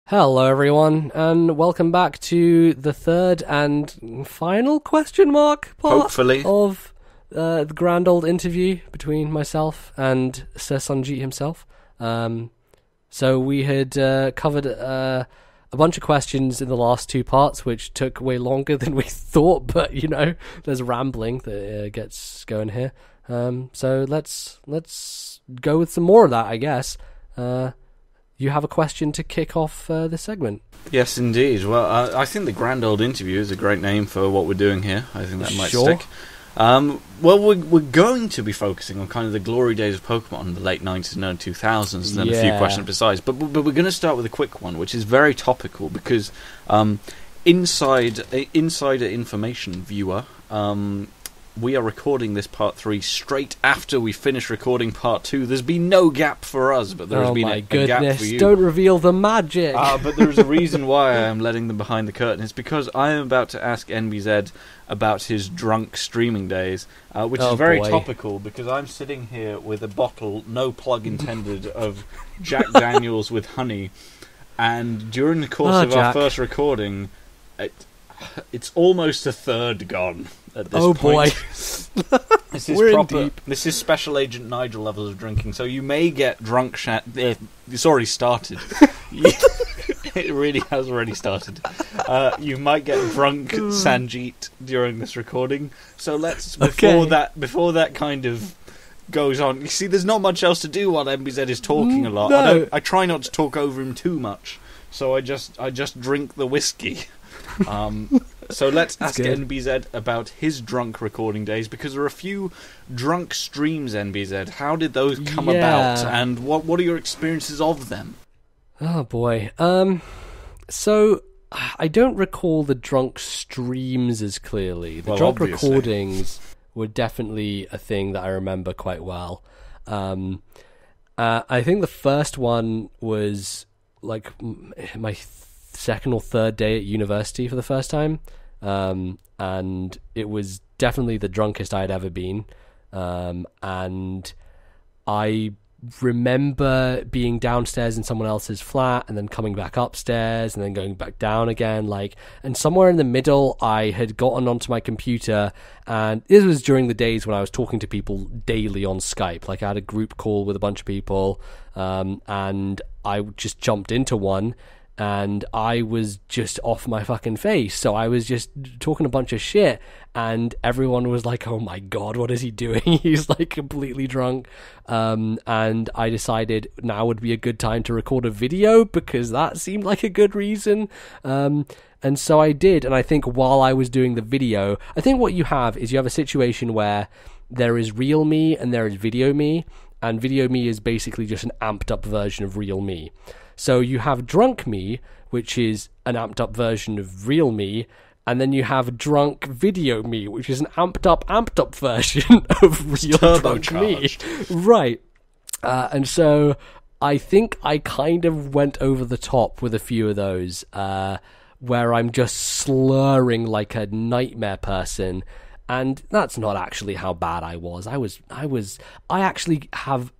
Hello everyone, and welcome back to the third and final question mark part Hopefully. of the grand old interview between myself and Sir Sanjit himself. So we had covered a bunch of questions in the last two parts, which took way longer than we thought, but you know, there's rambling that gets going here. So let's go with some more of that, I guess. You have a question to kick off this segment. Yes, indeed. Well, I think the Grand Old Interview is a great name for what we're doing here. I think that might stick. Well, we're going to be focusing on kind of the glory days of Pokemon, the late 90s and early 2000s, and then a few questions besides. But we're going to start with a quick one, which is very topical, because insider information viewer... we are recording this part 3 straight after we finish recording part 2. There's been no gap for us, but there has been a gap for you. Don't reveal the magic! But there's a reason why I am letting them behind the curtain. It's because I am about to ask NBZ about his drunk streaming days, which is very topical, because I'm sitting here with a bottle, no plug intended, of Jack Daniels with honey, and during the course of our first recording, it's almost a third gone. At this point. This is We're proper. in deep. This is Special Agent Nigel levels of drinking. So you may get drunk. It's already started. It really has already started. You might get drunk Sanjit during this recording. So let's before that kind of goes on. You see, there's not much else to do while MBZ is talking a lot. No. I try not to talk over him too much. So I just drink the whiskey. So let's ask NBZ about his drunk recording days, because there are a few drunk streams, NBZ. How did those come about, and what are your experiences of them? Oh boy. So I don't recall the drunk streams as clearly. The drunk recordings were definitely a thing that I remember quite well. I think the first one was like my second or third day at university for the first time, and it was definitely the drunkest I had ever been, and I remember being downstairs in someone else's flat and then coming back upstairs and then going back down again, and somewhere in the middle I had gotten onto my computer, and this was during the days when I was talking to people daily on Skype. Like, I had a group call with a bunch of people, and I just jumped into one, and I was just off my fucking face. So I was just talking a bunch of shit, and everyone was like, oh my god, what is he doing? He's like completely drunk. And I decided now would be a good time to record a video, because that seemed like a good reason. And so I did, and I think while I was doing the video, I think what you have is you have a situation where there is real me and there is video me, and video me is basically just an amped up version of real me. So you have drunk me, which is an amped up version of real me, and then you have drunk video me, which is an amped up version of real drunk me. Right. And so I think I kind of went over the top with a few of those, where I'm just slurring like a nightmare person. And that's not actually how bad I was. I actually have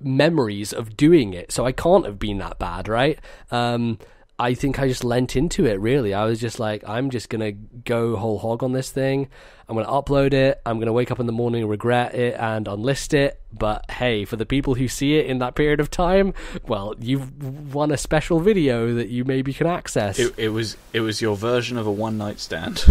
memories of doing it, so I can't have been that bad, right? I think I just lent into it, really. I was just like, I'm just gonna go whole hog on this thing. I'm gonna upload it. I'm gonna wake up in the morning and regret it and unlist it. But hey, for the people who see it in that period of time, well, you've won a special video that you maybe can access. It was your version of a one night stand.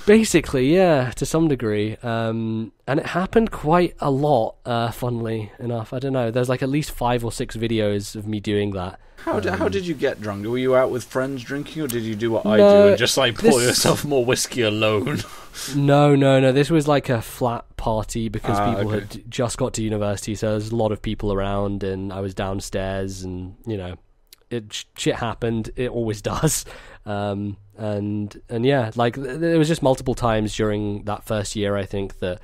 Basically, yeah, to some degree. And it happened quite a lot, funnily enough. I don't know. There's like at least 5 or 6 videos of me doing that. How did you get drunk? Were you out with friends drinking, or did you do what I do and just like pour yourself more whiskey alone? No. This was like a flat party, because people had just got to university, so there's a lot of people around, and I was downstairs, and you know, shit happened. It always does. And yeah, like there was just multiple times during that first year, I think, that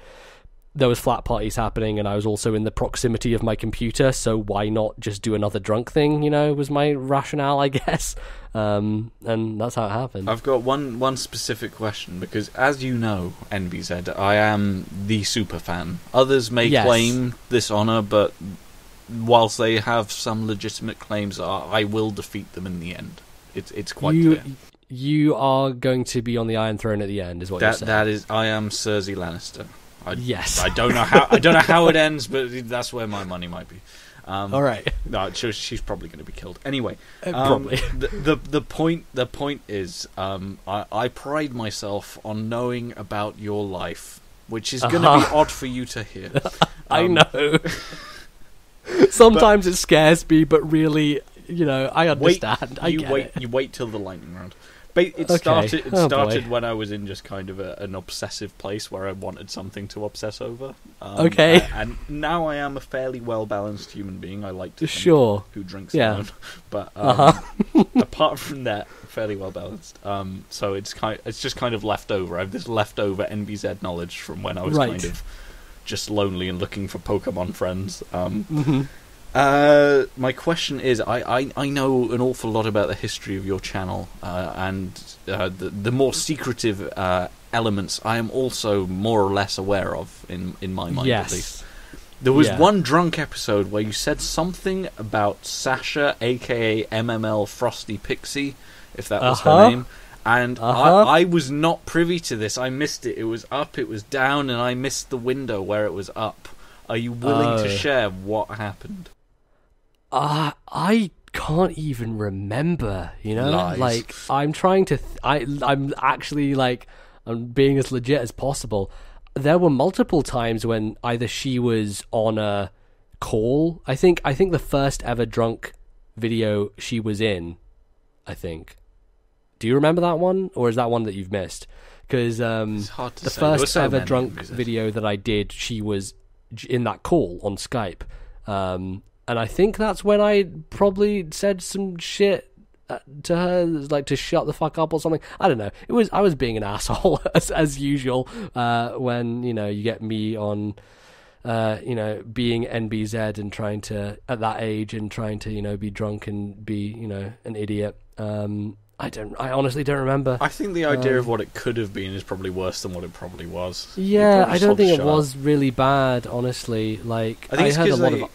there was flat parties happening, and I was also in the proximity of my computer, so why not just do another drunk thing, you know, was my rationale, I guess. And that's how it happened. I've got one specific question, because as you know, NBZ, I am the super fan. Others may claim this honour, but whilst they have some legitimate claims, I will defeat them in the end. It's quite clear. You are going to be on the Iron Throne at the end, is what you're saying. That is, I am Cersei Lannister. Yes. I don't know how it ends, but that's where my money might be. All right. No, she's probably going to be killed anyway. Probably. The point is, I pride myself on knowing about your life, which is going to be odd for you to hear. I know. Sometimes it scares me, but really, I understand. You wait till the lightning round. It started when I was in just kind of an obsessive place where I wanted something to obsess over. Okay. And now I am a fairly well-balanced human being. I like to think who drinks alone. But apart from that, fairly well-balanced. So it's just kind of left over. I have this leftover NBZ knowledge from when I was kind of just lonely and looking for Pokemon friends. My question is, I know an awful lot about the history of your channel, and the more secretive elements I am also more or less aware of, in my mind at least. There was one drunk episode where you said something about Sasha, aka MML Frosty Pixie, if that was her name, and I was not privy to this. I missed it. It was up, it was down, and I missed the window where it was up. Are you willing to share what happened? I can't even remember, Lies. Like, I'm trying to... I'm actually, I'm being as legit as possible. There were multiple times when either she was on a call. I think the first ever drunk video she was in, I think. Do you remember that one? Or is that one that you've missed? Because the first ever drunk video that I did, she was in that call on Skype. And I think that's when I probably said some shit to her, like to shut the fuck up or something. I don't know. I was being an asshole as usual. When you get me on, being NBZ and trying to at that age and trying to be drunk and be an idiot. I honestly don't remember. I think the idea of what it could have been is probably worse than what it probably was. Yeah, I don't think it was really bad. Honestly, I heard a lot of.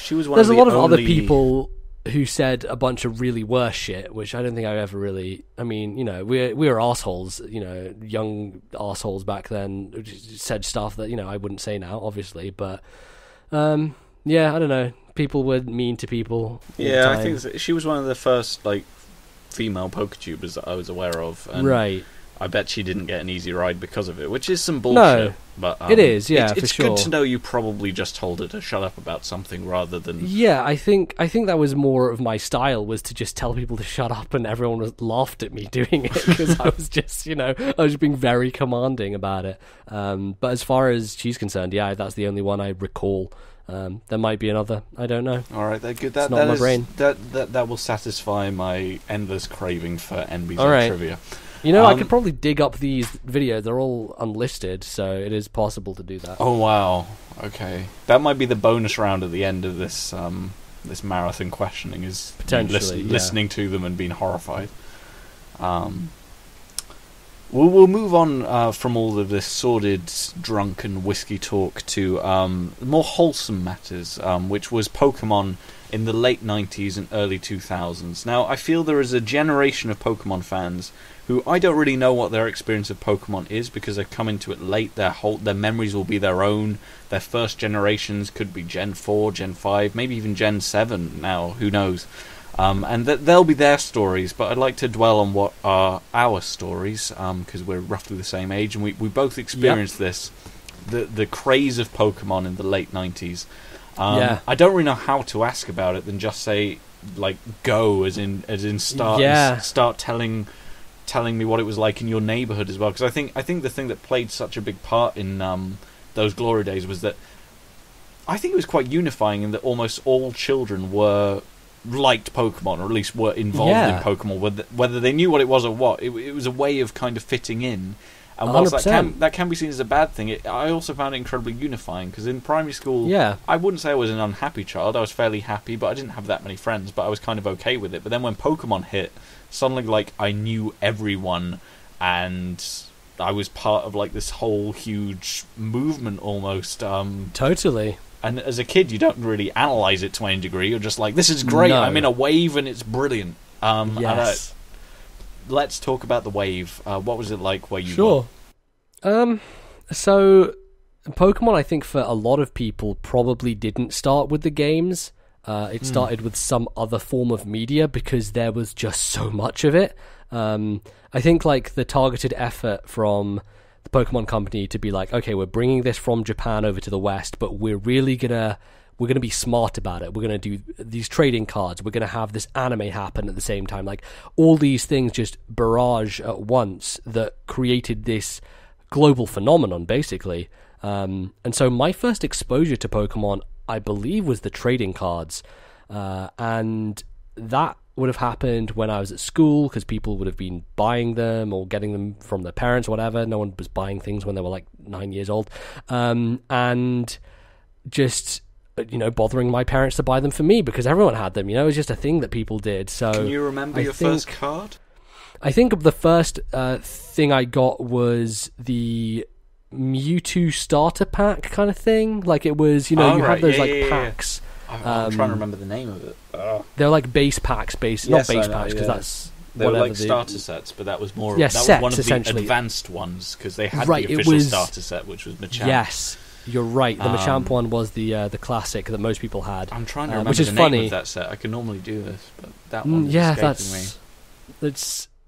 There's a lot of other people who said a bunch of really worse shit, which I don't think I ever really... I mean, we were assholes, young assholes back then, said stuff that, I wouldn't say now, obviously, but, I don't know. People were mean to people. Yeah, I think she was one of the first, female PokeTubers that I was aware of. And right. I bet she didn't get an easy ride because of it, which is some bullshit. No, but it is, yeah, it's for sure. good to know you probably just told her to shut up about something rather than... Yeah, I think that was more of my style, was to just tell people to shut up, and everyone laughed at me doing it, because I was just, I was being very commanding about it. But as far as she's concerned, yeah, that's the only one I recall. There might be another. I don't know. All right, good. It's not in my brain. That will satisfy my endless craving for NBZ trivia. I could probably dig up these videos. They're all unlisted, so it is possible to do that. Oh, wow. Okay. That might be the bonus round at the end of this this marathon questioning, is potentially listening to them and being horrified. We'll move on from all of this sordid, drunken whiskey talk to more wholesome matters, which was Pokemon in the late 90s and early 2000s. Now, I feel there is a generation of Pokemon fans who I don't really know what their experience of Pokemon is, because they've come into it late. Their memories will be their own. Their first generations could be Gen 4, Gen 5, maybe even Gen 7 now, who knows. And they'll be their stories, but I'd like to dwell on what are our stories, because we're roughly the same age, and we both experienced this, the craze of Pokemon in the late 90s. I don't really know how to ask about it than just say, go, as in start telling me what it was like in your neighborhood as well, because I think the thing that played such a big part in those glory days was that I think it was quite unifying in that almost all children liked Pokemon, or at least were involved in Pokemon, whether they knew what it was or what. It was a way of kind of fitting in, and whilst that can be seen as a bad thing, I also found it incredibly unifying, because in primary school, I wouldn't say I was an unhappy child. I was fairly happy, but I didn't have that many friends, but I was kind of okay with it. But then when Pokemon hit, suddenly I knew everyone, and I was part of this whole huge movement almost. Totally. And as a kid, you don't really analyse it to any degree. You're just like, this is great. No. I'm in a wave and it's brilliant. Yes. let's talk about the wave. What was it like where you Sure. So Pokemon, I think for a lot of people, probably didn't start with the games. It started with some other form of media because there was just so much of it. I think like the targeted effort from the Pokemon Company to be like, okay, we're bringing this from Japan over to the West, but we're gonna be smart about it. We're gonna do these trading cards. We're gonna have this anime happen at the same time. Like all these things just barrage at once that created this global phenomenon, basically. And so my first exposure to Pokemon, I believe, was the trading cards, and that would have happened when I was at school because people would have been buying them or getting them from their parents or whatever. No one was buying things when they were like 9 years old, and just bothering my parents to buy them for me because everyone had them. It was just a thing that people did. So can you remember your first card? I think the first thing I got was the Mewtwo starter pack kind of thing. Like it was, you had those packs. I'm trying to remember the name of it. They're like base packs, not base packs, because that's they were like starter sets, but that was more. Yeah, that sets, was one of essentially. The advanced ones because they had the official starter set, which was Machamp. Yes, you're right. The Machamp one was the classic that most people had. I'm trying to remember which is the funny. name of that set. I can normally do this, but that one is escaping me.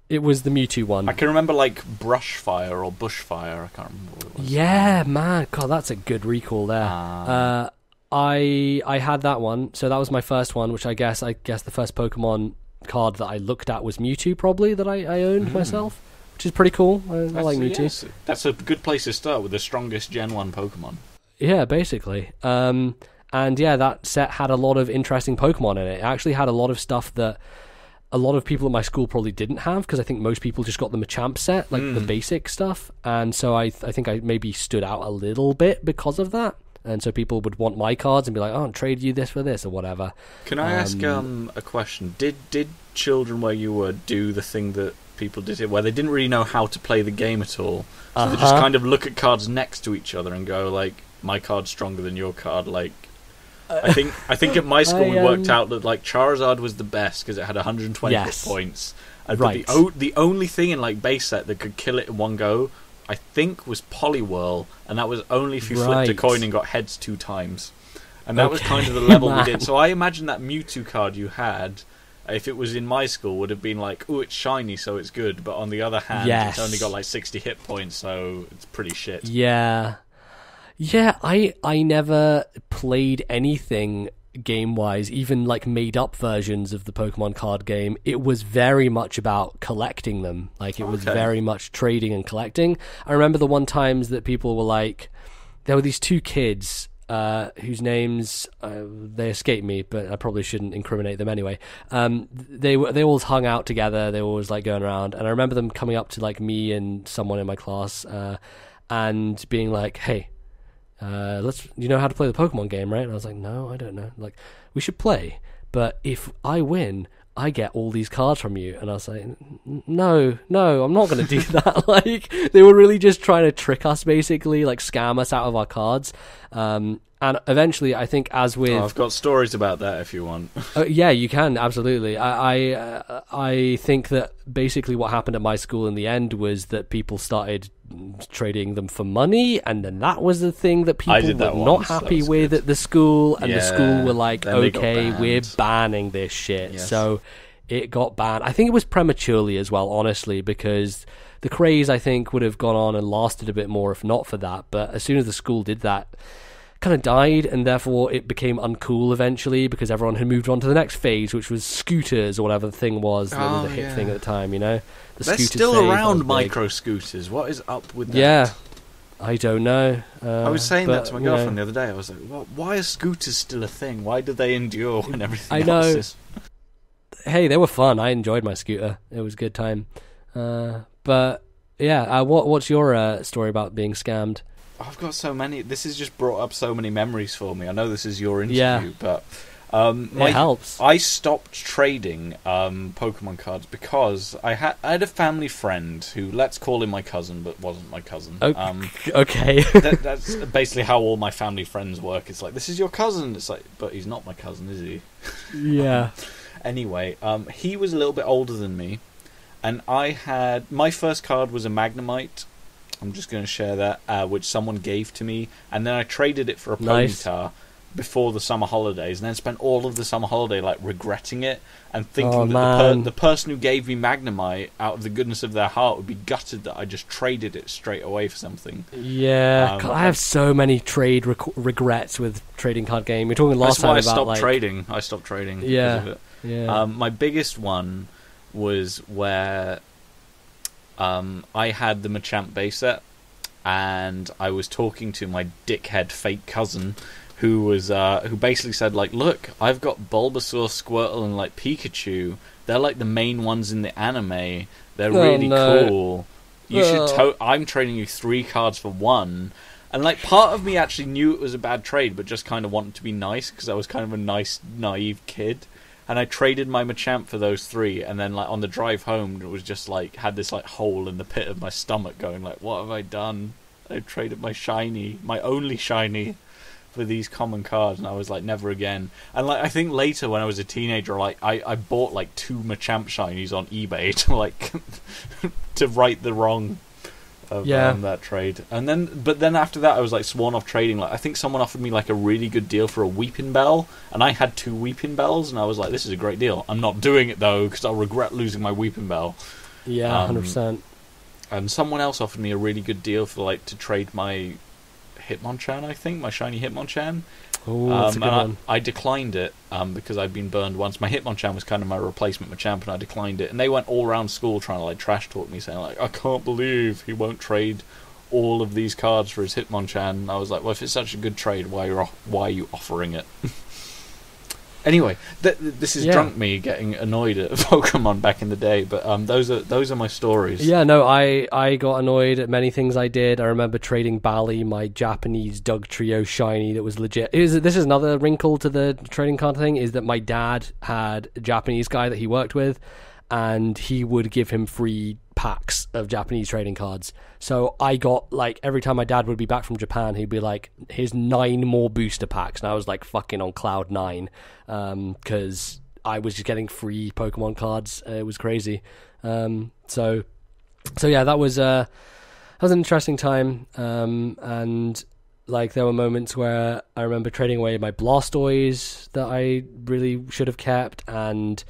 It was the Mewtwo one. I can remember like Brushfire or Bushfire. I can't remember what it was. Yeah, man. God, that's a good recall there. I had that one, so that was my first one, which I guess the first Pokemon card that I looked at was Mewtwo, probably, that I owned myself, which is pretty cool. I like Mewtwo. Yes, that's a good place to start with the strongest Gen 1 Pokemon. Yeah, basically. And yeah, that set had a lot of interesting Pokemon in it. It actually had a lot of stuff that a lot of people at my school probably didn't have, because I think most people just got the Machamp set, like the basic stuff, and so I think I maybe stood out a little bit because of that. And so people would want my cards and be like, "Oh, I'll trade you this for this," or whatever. Can I ask a question? Did children where you were do the thing that people did here, where they didn't really know how to play the game at all? So they just kind of look at cards next to each other and go, like, "My card's stronger than your card." Like, I think at my school we worked out that like Charizard was the best because it had 120 hit points. Right. But the only thing in like base set that could kill it in one go, I think, was Poliwhirl, and that was only if you flipped a coin and got heads 2 times. And that was kind of the level we did. So I imagine that Mewtwo card you had, if it was in my school, would have been like, "Oh, it's shiny, so it's good." But on the other hand, it's only got like 60 hit points, so it's pretty shit. Yeah. Yeah, I never played anything game-wise, even like made-up versions of the Pokemon card game. It was very much about collecting them. Like, it was very much trading and collecting. I remember the one times that people were like, there were these 2 kids whose names, they escape me, but I probably shouldn't incriminate them anyway. They always hung out together. They were always like going around. And I remember them coming up to like me and someone in my class and being like, "Hey, you know how to play the Pokemon game, right?" And I was like, "No, I don't know." Like, "We should play, but if I win, I get all these cards from you." And I was like, no, I'm not going to do that. Like, they were really just trying to trick us, basically, like scam us out of our cards. And eventually, I think, as with... I've got stories about that if you want. Yeah, you can, absolutely. I think that basically what happened at my school in the end was that people started trading them for money, and then that was the thing that people were not happy with at the school, and the school were like, "Okay, we're banning this shit." Yes. So it got banned. I think it was prematurely as well, honestly, because the craze, I think, would have gone on and lasted a bit more if not for that. But as soon as the school did that, kind of died, and therefore it became uncool eventually because everyone had moved on to the next phase, which was scooters or whatever the thing was that was the hit thing at the time, The They're still around, micro scooters. What is up with that? Yeah, I don't know. I was saying that to my girlfriend the other day. I was like, why are scooters still a thing? Why do they endure when everything else is? Hey, they were fun. I enjoyed my scooter. It was a good time. But yeah, what's your story about being scammed? I've got so many. This has just brought up so many memories for me. I know this is your interview, but it helps. I stopped trading Pokemon cards because I had a family friend who, let's call him my cousin, but wasn't my cousin. Okay. That's basically how all my family friends work. It's like, this is your cousin. It's like, but he's not my cousin, is he? Yeah. Anyway, he was a little bit older than me. and I had my first card was a Magnemite. I'm just going to share that, which someone gave to me, and then I traded it for a Ponyta before the summer holidays, and then spent all of the summer holiday like regretting it and thinking that the person who gave me Magnemite, out of the goodness of their heart, would be gutted that I just traded it straight away for something. Yeah, I have so many trade regrets with trading card game. We're talking last time about I stopped trading. Yeah, because of it. yeah. My biggest one was where I had the Machamp base set, and I was talking to my dickhead fake cousin, who basically said, like, look, I've got Bulbasaur, Squirtle, and like Pikachu. They're like the main ones in the anime. They're really cool. You should. I'm trading you 3 cards for 1. And like, part of me actually knew it was a bad trade, but just kind of wanted to be nice because I was kind of a nice, naive kid. And I traded my Machamp for those 3, and then like on the drive home, it was just like had this like hole in the pit of my stomach, going like, what have I done? I traded my shiny, my only shiny, for these common cards, and I was like, never again. And like, I think later when I was a teenager, like I bought like 2 Machamp shinies on eBay to like to right the wrong of that trade. And then after that, I was like sworn off trading. Like, I think someone offered me like a really good deal for a Weeping Bell, and I had 2 Weeping Bells, and I was like, this is a great deal. I'm not doing it though because I'll regret losing my Weeping Bell. Yeah, 100%. And someone else offered me a really good deal for like to trade my Hitmonchan, I think, my shiny Hitmonchan. Oh, that's a good one. I declined it because I'd been burned once. My Hitmonchan was kind of my replacement Machamp, and I declined it. And they went all around school trying to like trash talk me, saying like, I can't believe he won't trade all of these cards for his Hitmonchan. And I was like, well, if it's such a good trade, why are you offering it? Anyway, this is drunk me getting annoyed at Pokemon back in the day, but those are my stories. Yeah, no, I got annoyed at many things I did. I remember trading Bally, my Japanese Doug Trio shiny that was legit. This is another wrinkle to the trading card thing, is that my dad had a Japanese guy that he worked with, and he would give him free packs of Japanese trading cards. So I got, like, every time my dad would be back from Japan, he'd be like, here's 9 more booster packs, and I was like fucking on cloud 9 because I was just getting free Pokemon cards. It was crazy. So yeah, that was an interesting time, and like, there were moments where I remember trading away my Blastoise that I really should have kept, and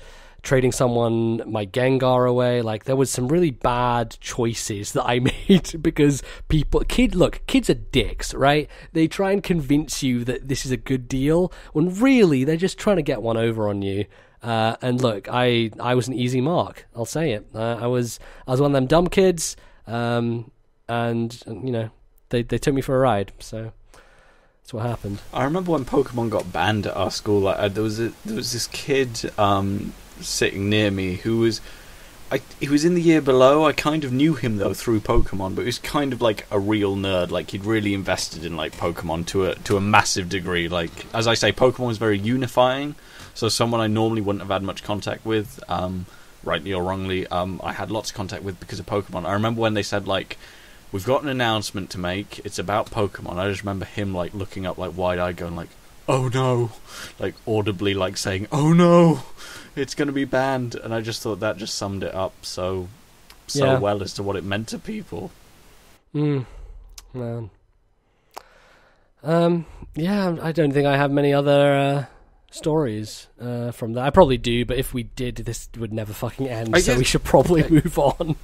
trading someone my Gengar away. Like, there was some really bad choices that I made because kids are dicks, right? They try and convince you that this is a good deal when really they're just trying to get one over on you. And look, I was an easy mark. I'll say it. I was one of them dumb kids, and you know, they took me for a ride. So that's what happened. I remember when Pokemon got banned at our school. Like, there was this kid sitting near me who was he was in the year below. I kind of knew him though through Pokemon, but he was kind of like a real nerd. Like, he'd really invested in like Pokemon to a massive degree. Like, as I say, Pokemon was very unifying. So someone I normally wouldn't have had much contact with, rightly or wrongly, I had lots of contact with because of Pokemon. I remember when they said like, we've got an announcement to make. It's about Pokemon. I just remember him like looking up like wide-eyed, going like, oh no, like audibly like saying, oh no, it's going to be banned. And I just thought that just summed it up so well as to what it meant to people. Man. Yeah, I don't think I have many other stories from that. I probably do, but if we did, this would never fucking end, so we should probably move on.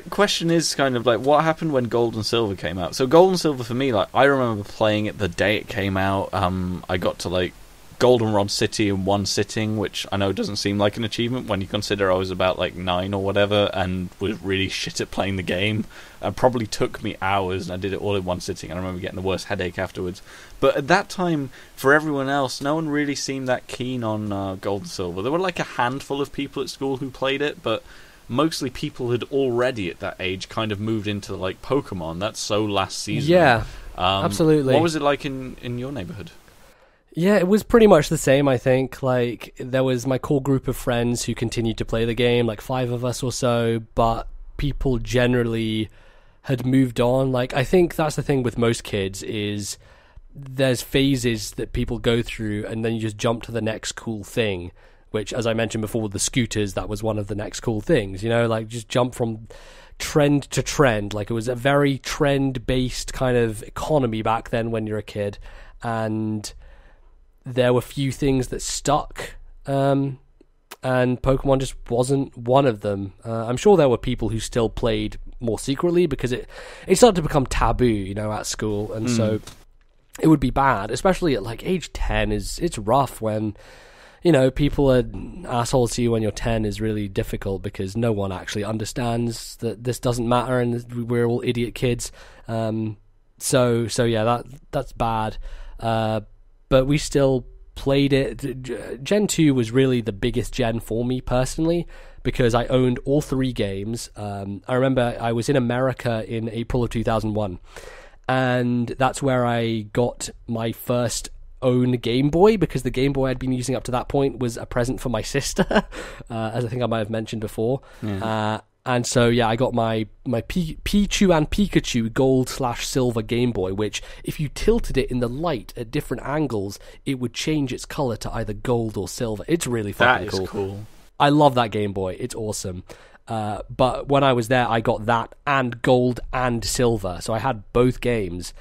Question is kind of like, what happened when Gold and Silver came out? So Gold and Silver for me, like, I remember playing it the day it came out. I got to like Goldenrod City in one sitting, which I know doesn't seem like an achievement when you consider I was about like 9 or whatever and was really shit at playing the game. It probably took me hours, and I did it all in one sitting. I remember getting the worst headache afterwards. But at that time, for everyone else, no one really seemed that keen on Gold and Silver. There were like a handful of people at school who played it, but mostly people had already at that age kind of moved into like Pokemon. That's so last season. Yeah, absolutely. What was it like in your neighborhood? Yeah, it was pretty much the same, I think. Like, there was my core group of friends who continued to play the game, like 5 of us or so, but people generally had moved on. Like, I think that's the thing with most kids, is there's phases that people go through and then you just jump to the next cool thing, which, as I mentioned before, with the scooters, that was one of the next cool things, you know, like just jump from trend to trend. Like, it was a very trend-based kind of economy back then when you're a kid, and there were few things that stuck, and Pokemon just wasn't one of them. I'm sure there were people who still played more secretly because it started to become taboo, you know, at school, and so it would be bad, especially at like age 10. It's rough when, you know, people are assholes to you when you're 10 is really difficult because no one actually understands that this doesn't matter and we're all idiot kids. So yeah, that's bad. But we still played it. Gen 2 was really the biggest gen for me personally because I owned all 3 games. I remember I was in America in April of 2001, and that's where I got my first own Game Boy, because the Game Boy I'd been using up to that point was a present for my sister, as I think I might have mentioned before. And so, yeah, I got my Pichu and Pikachu gold/silver Game Boy, which, if you tilted it in the light at different angles, it would change its color to either gold or silver. It's really fucking cool. That is cool. I love that Game Boy. It's awesome. But when I was there, I got that and gold and silver. So I had both games,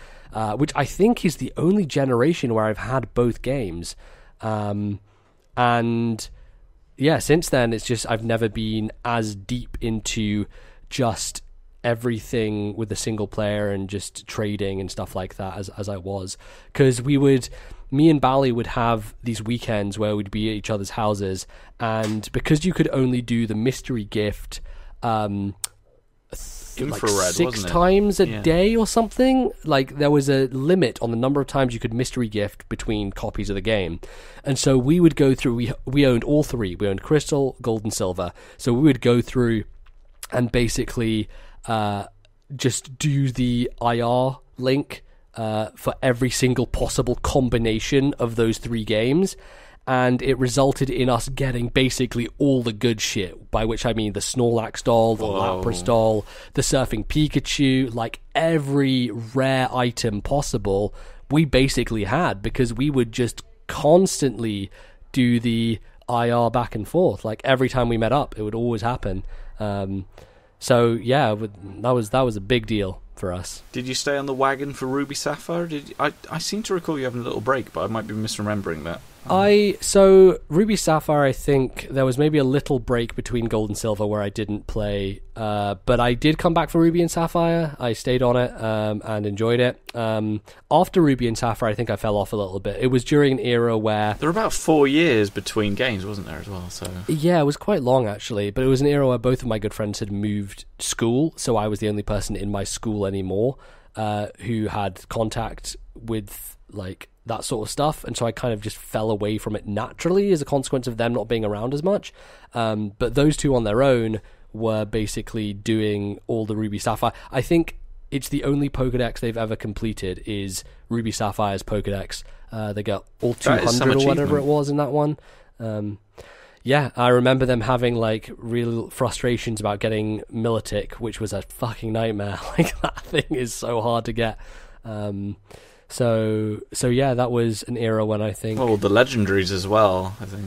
which I think is the only generation where I've had both games. And yeah, since then, it's just I've never been as deep into just everything with the single player and just trading and stuff like that as I was. Because me and Bally would have these weekends where we'd be at each other's houses, and because you could only do the mystery gift Infrared, like 6 wasn't it? times a day or something, like there was a limit on the number of times you could mystery gift between copies of the game. And so we would go through, we owned all 3, we owned Crystal, Gold and Silver, so we would go through and basically just do the IR link for every single possible combination of those 3 games, and it resulted in us getting basically all the good shit, by which I mean the Snorlax doll, the Lapras doll, the Surfing Pikachu, like every rare item possible we basically had, because we would just constantly do the IR back and forth. Like every time we met up, it would always happen. So yeah, that was a big deal for us. Did you stay on the wagon for Ruby Sapphire? I seem to recall you having a little break, but I might be misremembering that. So Ruby Sapphire, I think there was maybe a little break between Gold and Silver where I didn't play, but I did come back for Ruby and Sapphire. I stayed on it and enjoyed it. After Ruby and Sapphire, I think I fell off a little bit. It was during an era where there were about 4 years between games, wasn't there, as well? So yeah, it was quite long actually, but it was an era where both of my good friends had moved school, so I was the only person in my school anymore who had contact with like that sort of stuff, and so I kind of just fell away from it naturally as a consequence of them not being around as much. But those two on their own were basically doing all the Ruby Sapphire. I think it's the only Pokedex they've ever completed is Ruby Sapphire's Pokedex. They got all 200 or whatever it was in that one. Yeah, I remember them having like real frustrations about getting Milotic, which was a fucking nightmare. Like that thing is so hard to get. So yeah, that was an era when I think... Oh, the legendaries as well. I think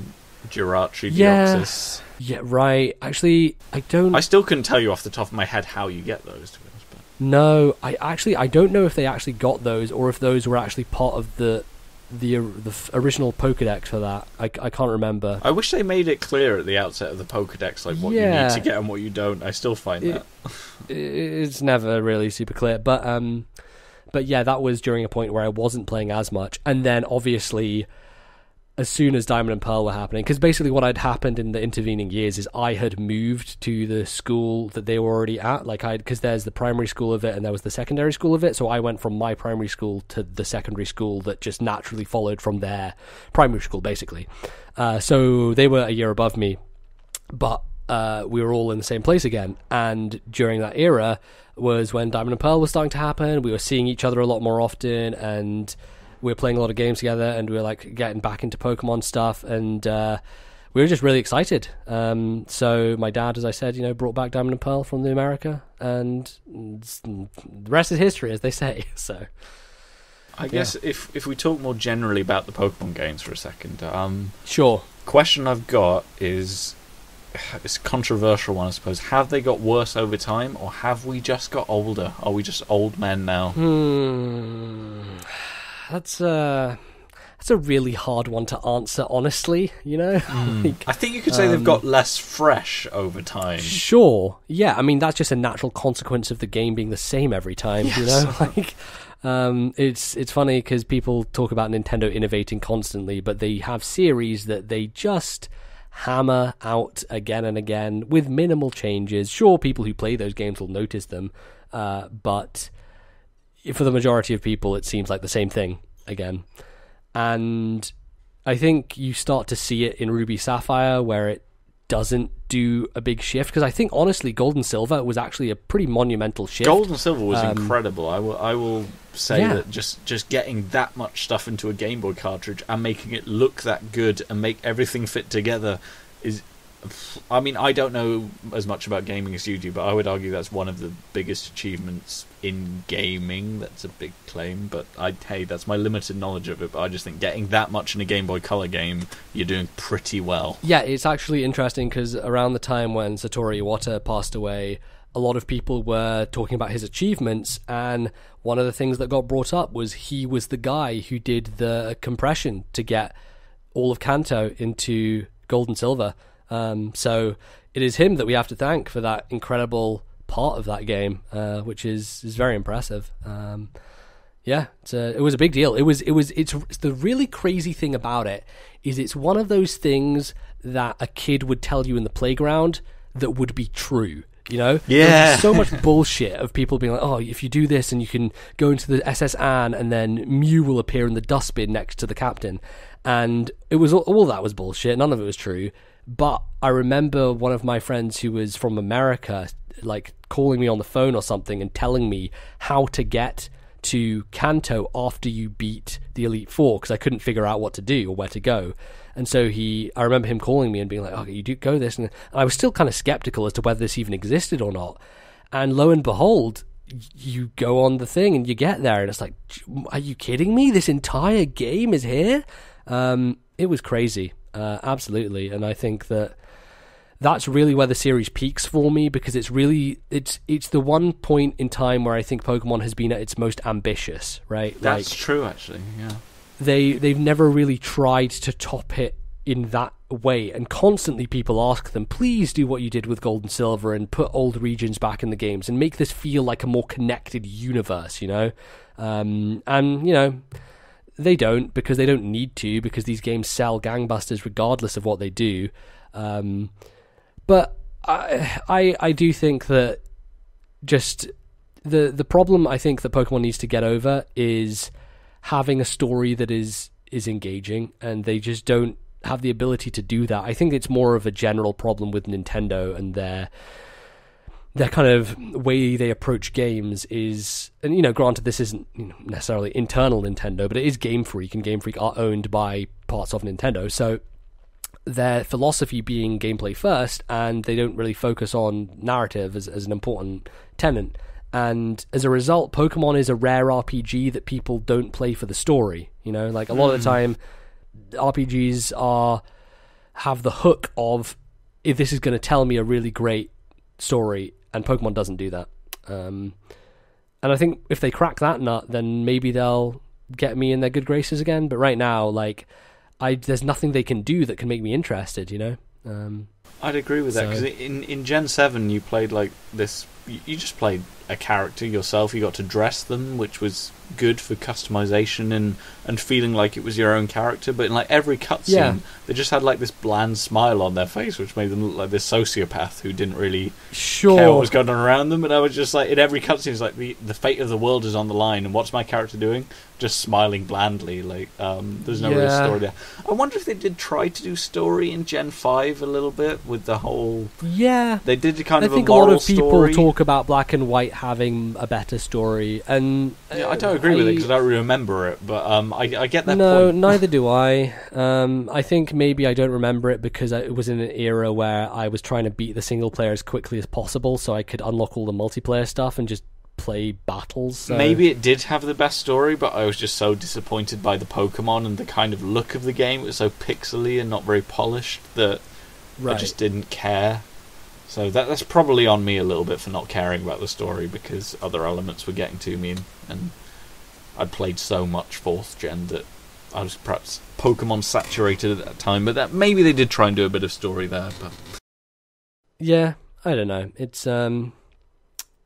Jirachi, Deoxys... Yeah, right. Actually, I still couldn't tell you off the top of my head how you get those, to be honest. But... No, I don't know if they actually got those, or if those were actually part of the original Pokedex for that. I can't remember. I wish they made it clear at the outset of the Pokedex, like what you need to get and what you don't. I still find that. It's never really super clear, But yeah, that was during a point where I wasn't playing as much. And then, obviously, as soon as Diamond and Pearl were happening, because basically what had happened in the intervening years is I had moved to the school that they were already at. Because there's the primary school of it and there was the secondary school of it. So I went from my primary school to the secondary school that just naturally followed from their primary school, basically. So they were a year above me. But we were all in the same place again. And during that era was when Diamond and Pearl was starting to happen. We were seeing each other a lot more often, and we were playing a lot of games together, and we were like getting back into Pokemon stuff, and we were just really excited. So my dad, as I said, brought back Diamond and Pearl from the America, and the rest is history, as they say. So I guess if we talk more generally about the Pokemon games for a second, sure. Question I've got is, it's a controversial one, I suppose. Have they got worse over time, or have we just got older? Are we just old men now? That's a really hard one to answer, honestly, you know? Like, I think you could say they've got less fresh over time. Sure. Yeah, I mean, that's just a natural consequence of the game being the same every time, you know? Like, it's funny because people talk about Nintendo innovating constantly, but they have series that they just hammer out again and again with minimal changes. Sure, people who play those games will notice them, but for the majority of people, it seems like the same thing again. And I think you start to see it in Ruby Sapphire, where it doesn't do a big shift, because I think honestly Gold and Silver was actually a pretty monumental shift. Gold and Silver was incredible. I will say that just getting that much stuff into a Game Boy cartridge and making it look that good and make everything fit together is, I mean, I don't know as much about gaming as you do, but I would argue that's one of the biggest achievements in gaming. That's a big claim, but hey, that's my limited knowledge of it, but I just think getting that much in a Game Boy Color game, you're doing pretty well. Yeah, it's actually interesting, because around the time when Satoru Iwata passed away, a lot of people were talking about his achievements, and one of the things that got brought up was he was the guy who did the compression to get all of Kanto into Gold and Silver. So it is him that we have to thank for that incredible part of that game, which is very impressive. It was a big deal. It's the really crazy thing about it is it's one of those things that a kid would tell you in the playground that would be true. You know, there's so much bullshit of people being like, oh, if you do this and you can go into the SS Anne and then Mew will appear in the dustbin next to the captain. And it was all that was bullshit. None of it was true. But I remember one of my friends who was from America, like, calling me on the phone or something and telling me how to get to Kanto after you beat the Elite Four, because I couldn't figure out what to do or where to go. And so I remember him calling me and being like, okay, you do go this. And I was still kind of skeptical as to whether this even existed or not. And lo and behold, you go on the thing and you get there and it's like, are you kidding me? This entire game is here? It was crazy. Absolutely. And I think that's really where the series peaks for me, because it's the one point in time where I think Pokemon has been at its most ambitious, right? That's true, actually, yeah. They've never really tried to top it in that way, and constantly people ask them, please do what you did with Gold and Silver and put old regions back in the games and make this feel like a more connected universe, you know? And, you know, they don't, because they don't need to, because these games sell gangbusters regardless of what they do. But I do think that just the problem I think that Pokemon needs to get over is having a story that is engaging, and they just don't have the ability to do that. I think it's more of a general problem with Nintendo and their kind of way they approach games is, and you know, granted this isn't necessarily internal Nintendo, but it is Game Freak, and Game Freak are owned by parts of Nintendo, so their philosophy being gameplay first, and they don't really focus on narrative as an important tenet. And as a result, Pokemon is a rare RPG that people don't play for the story. You know, like a lot of the time, RPGs have the hook of, if this is going to tell me a really great story, and Pokemon doesn't do that. And I think if they crack that nut, then maybe they'll get me in their good graces again. But right now, like, there's nothing they can do that can make me interested, you know? I'd agree with that, because in Gen 7 you played like this, you just played a character yourself, you got to dress them, which was good for customization and feeling like it was your own character, but in like every cutscene they just had like this bland smile on their face, which made them look like this sociopath who didn't really care what was going on around them. And I was just like, in every cutscene it's like the fate of the world is on the line, and what's my character doing? Just smiling blandly, like there's no real story there. I wonder if they did try to do story in Gen 5 a little bit with the whole... They did kind of a moral story. I think a lot of people talk about Black and White having a better story, and I don't agree with it because I don't remember it, but I get that point. No, neither do I. I think maybe I don't remember it because it was in an era where I was trying to beat the single player as quickly as possible so I could unlock all the multiplayer stuff and just play battles. So. Maybe it did have the best story, but I was just so disappointed by the Pokemon and the kind of look of the game. It was so pixely and not very polished that I just didn't care. So that's probably on me a little bit for not caring about the story, because other elements were getting to me, and I'd played so much 4th gen that I was perhaps Pokemon saturated at that time. But that maybe they did try and do a bit of story there. But yeah, I don't know.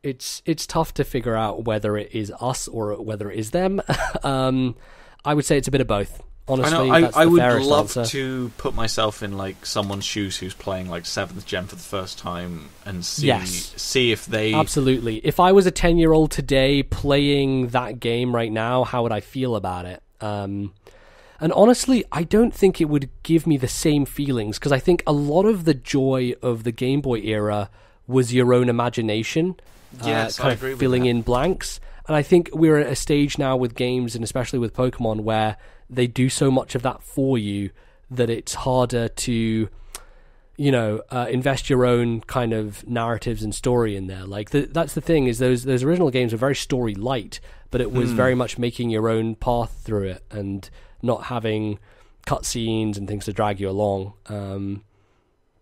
It's tough to figure out whether it is us or whether it is them. I would say it's a bit of both. Honestly, I would love answer. to put myself in like someone's shoes who's playing like 7th gen for the first time and see if they... Absolutely. If I was a 10-year-old today playing that game right now, how would I feel about it? And honestly, I don't think it would give me the same feelings, because I think a lot of the joy of the Game Boy era was your own imagination. Yes, I agree with filling that. in blanks. And I think we're at a stage now with games, and especially with Pokemon, where they do so much of that for you that it's harder to, invest your own kind of narratives and story in there. Like that's the thing, is those original games were very story light, but it was very much making your own path through it and not having cutscenes and things to drag you along.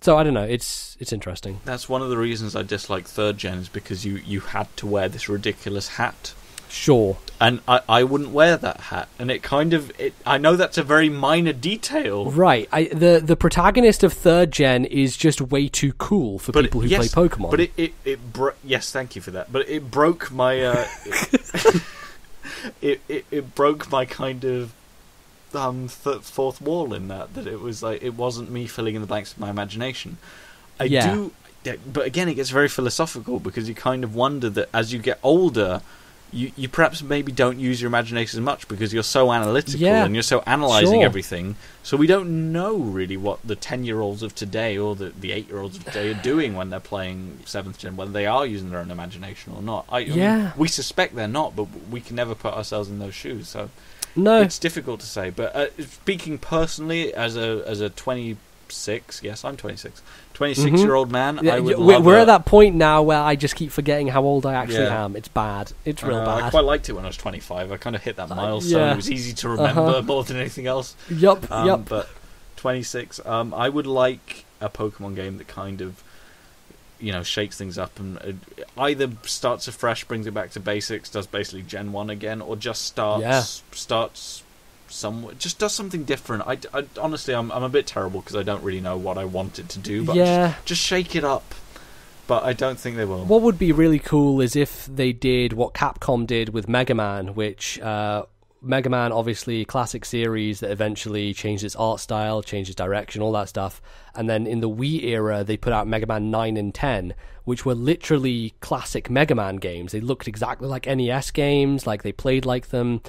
So I don't know. It's interesting. That's one of the reasons I dislike 3rd gen, is because you had to wear this ridiculous hat. Sure. And I wouldn't wear that hat, and I know that's a very minor detail. Right. The protagonist of 3rd gen is just way too cool for people who play Pokemon. But yes, thank you for that. But it broke my it broke my kind of fourth wall in that it was like, it wasn't me filling in the blanks with my imagination. But again, it gets very philosophical, because you kind of wonder that as you get older, you perhaps maybe don't use your imagination as much, because you're so analytical and you're so analysing everything. So we don't know really what the 10-year-olds of today or the 8-year-olds of today are doing when they're playing 7th gen, whether they are using their own imagination or not. I mean, we suspect they're not, but we can never put ourselves in those shoes. So no, it's difficult to say. But speaking personally, as a 26, yes, I'm 26. 26-year-old man. Yeah, we're at that point now where I just keep forgetting how old I actually am. It's bad. It's real bad. I quite liked it when I was 25. I kind of hit that milestone. It was easy to remember more than anything else. Yep. But 26, I would like a Pokemon game that kind of, shakes things up and either starts afresh, brings it back to basics, does basically Gen 1 again, or just starts just does something different. I honestly, I'm a bit terrible, because I don't really know what I want it to do, but just shake it up. But I don't think they will. What would be really cool is if they did what Capcom did with Mega Man, which Mega Man, obviously, classic series that eventually changed its art style, changed its direction, all that stuff. And then in the Wii era, they put out Mega Man 9 and 10, which were literally classic Mega Man games. They looked exactly like NES games, like they played like them.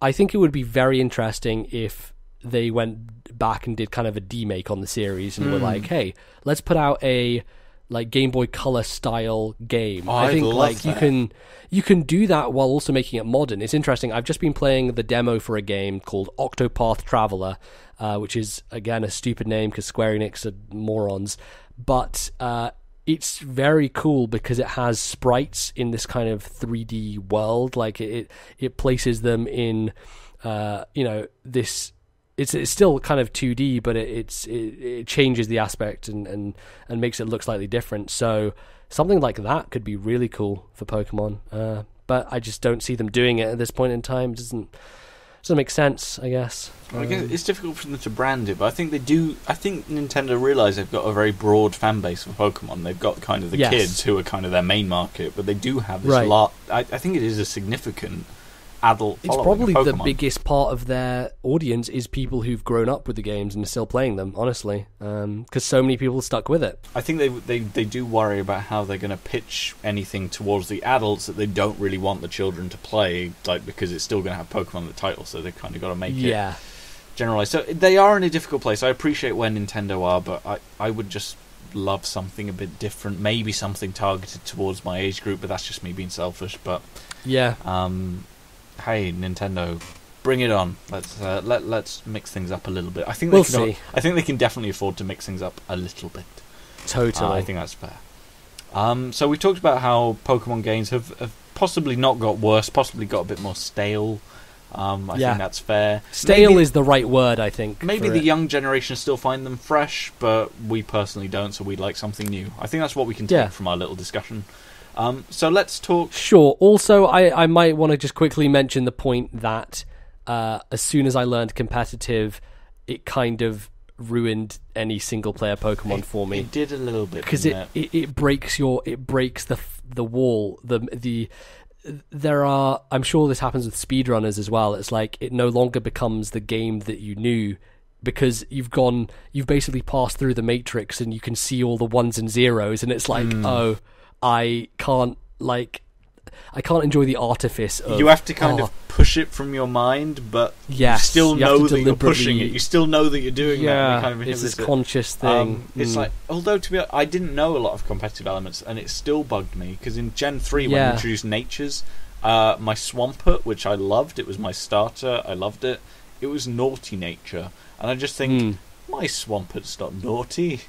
I think it would be very interesting if they went back and did kind of a demake on the series and were like, hey, let's put out a like Game Boy Color style game. I think like you can do that while also making it modern. It's interesting. I've just been playing the demo for a game called Octopath Traveler, which is again a stupid name because Square Enix are morons, but it's very cool because it has sprites in this kind of 3D world. Like it places them in, this. It's still kind of 2D, but it changes the aspect and makes it look slightly different. So something like that could be really cool for Pokemon. But I just don't see them doing it at this point in time. It doesn't make sense, I guess. I guess it's difficult for them to brand it, but I think they do. I think Nintendo realise they've got a very broad fan base for Pokemon. They've got kind of the kids who are kind of their main market, but they do have this lot. I think it is a significant adult following. It's probably the biggest part of their audience is people who've grown up with the games and are still playing them, honestly, because so many people stuck with it. I think they do worry about how they're going to pitch anything towards the adults that they don't really want the children to play, like because it's still going to have Pokemon in the title, so they've kind of got to make it generalized. So they are in a difficult place. I appreciate where Nintendo are, but I would just love something a bit different, maybe something targeted towards my age group, but that's just me being selfish. But hey, Nintendo, bring it on. Let's mix things up a little bit. I think we'll see. I think they can definitely afford to mix things up a little bit. Totally. I think that's fair. So we talked about how Pokemon games have possibly not got worse, possibly got a bit more stale. I think that's fair. Stale is the right word, I think. Maybe the young generation still find them fresh, but we personally don't, so we'd like something new. I think that's what we can take from our little discussion. So let's talk... Sure. Also, I might want to just quickly mention the point that as soon as I learned competitive, it kind of ruined any single-player Pokemon for me. It did a little bit. Because it breaks the wall. There are, I'm sure this happens with speedrunners as well. It's like it no longer becomes the game that you knew because you've basically passed through the matrix and you can see all the ones and zeros, and it's like, I can't enjoy the artifice of... You have to kind of push it from your mind, but you still know that you're pushing it. You still know that you're doing that. Kind of it's this conscious thing. It's like, although to be honest, I didn't know a lot of competitive elements, and it still bugged me, because in Gen 3, when we introduced natures, my Swampert, which I loved, it was my starter, I loved it, it was naughty nature. And I just think, my Swampert's not naughty.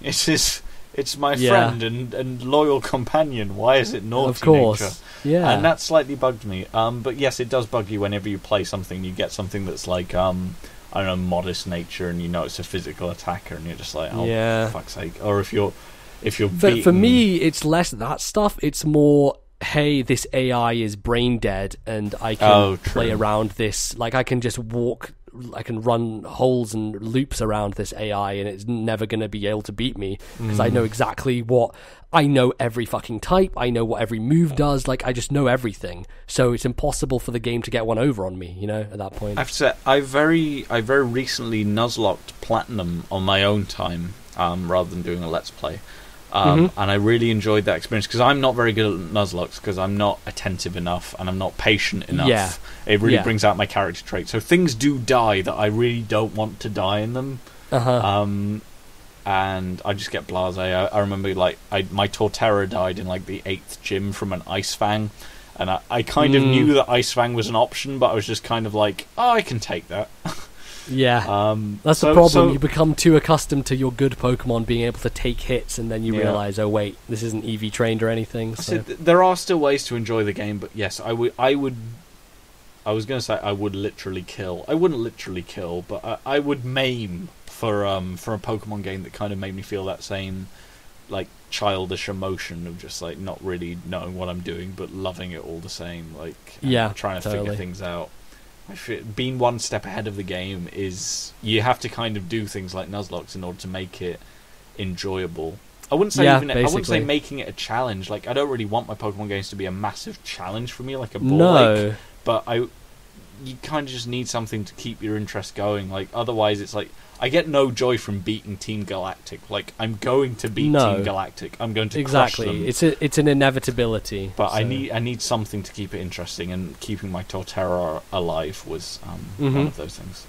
It's my friend and loyal companion. Why is it naughty of course. nature? Yeah. And that slightly bugged me. But yes, it does bug you whenever you play something. You get something that's like, I don't know, modest nature, and you know it's a physical attacker, and you're just like, oh, for fuck's sake. Or if you're beaten... For me, it's less that stuff. It's more, hey, this AI is brain dead, and I can play around this. Like, I can just I can run holes and loops around this AI, and it's never going to be able to beat me because I know exactly I know every fucking type. I know what every move does. Like, I just know everything. So it's impossible for the game to get one over on me, at that point. I have to say, I very recently Nuzlocked Platinum on my own time, rather than doing a Let's Play. And I really enjoyed that experience because I'm not very good at Nuzlocks because I'm not attentive enough and I'm not patient enough. Yeah. It really brings out my character trait. So things do die that I really don't want to die in them. And I just get blasé. I remember my Torterra died in like the 8th gym from an Ice Fang, and I kind of knew that Ice Fang was an option, but I was just kind of like, oh, I can take that. Yeah, that's the problem. You become too accustomed to your good Pokemon being able to take hits, and then you realise, oh wait, this isn't EV trained or anything. So. There are still ways to enjoy the game, but yes, I was going to say I would literally kill. I wouldn't literally kill, but I would maim for a Pokemon game that kind of made me feel that same like childish emotion of just like not really knowing what I'm doing, but loving it all the same. Like trying to figure things out. Being one step ahead of the game is you have to kind of do things like Nuzlocke in order to make it enjoyable. I wouldn't say making it a challenge. Like, I don't really want my Pokemon games to be a massive challenge for me, like a ball like, but you kind of just need something to keep your interest going. Like, otherwise it's like I get no joy from beating Team Galactic. Like, I'm going to beat Team Galactic. I'm going to crush them. It's an inevitability. But so. I need something to keep it interesting, and keeping my Torterra alive was one of those things.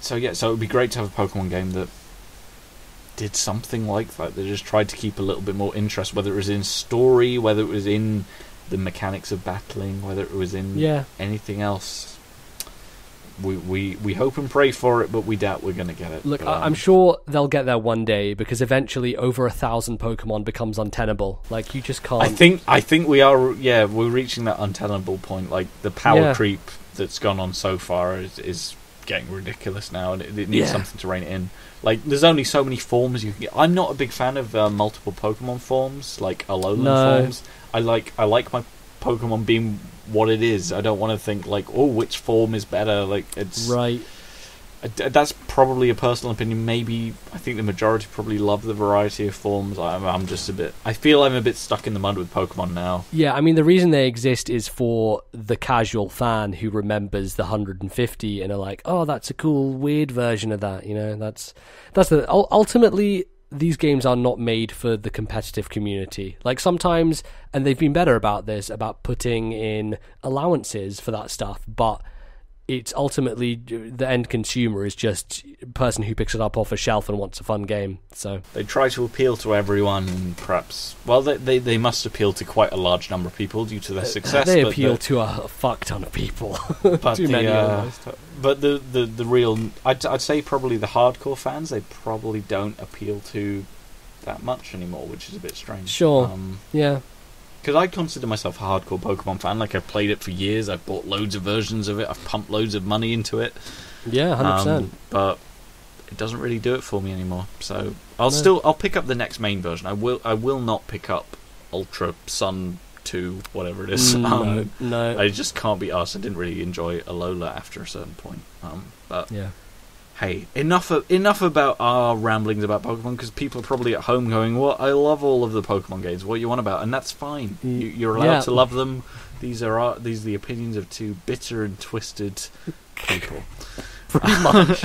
So it would be great to have a Pokemon game that did something like that. They just tried to keep a little bit more interest, whether it was in story, whether it was in the mechanics of battling, whether it was in anything else. We hope and pray for it, but we doubt we're going to get it. Look, I'm sure they'll get there one day, because eventually over 1,000 Pokemon becomes untenable. Like, you just can't... I think we are, we're reaching that untenable point. Like, the power creep that's gone on so far is getting ridiculous now, and it needs something to rein it in. Like, there's only so many forms you can get. I'm not a big fan of multiple Pokemon forms, like Alolan forms. I like my Pokemon being what it is. I don't want to think like, oh, which form is better. Like, it's right. That's probably a personal opinion. Maybe I think the majority probably love the variety of forms. I'm just I feel I'm a bit stuck in the mud with Pokemon now. Yeah, I mean, the reason they exist is for the casual fan who remembers the 150 and are like, oh, that's a cool weird version of that. Ultimately, these games are not made for the competitive community. Like, sometimes, and they've been better about this, about putting in allowances for that stuff, but it's ultimately the end consumer is just a person who picks it up off a shelf and wants a fun game. So they try to appeal to everyone, and perhaps, well, they must appeal to quite a large number of people due to their success. They appeal to a fuck ton of people. But Too many but the real, I'd say probably the hardcore fans, they probably don't appeal to that much anymore, which is a bit strange. Sure. Yeah. because I consider myself a hardcore Pokemon fan. Like, I've played it for years. I've bought loads of versions of it. I've pumped loads of money into it. Yeah, 100%. But it doesn't really do it for me anymore. So I'll pick up the next main version. I will not pick up Ultra Sun 2, whatever it is. No. I just can't be arsed. I didn't really enjoy Alola after a certain point. But yeah. Hey, enough about our ramblings about Pokemon, because people are probably at home going, "Well, I love all of the Pokemon games. What you want about?" And that's fine. You're allowed to love them. These are the opinions of two bitter and twisted people, pretty much,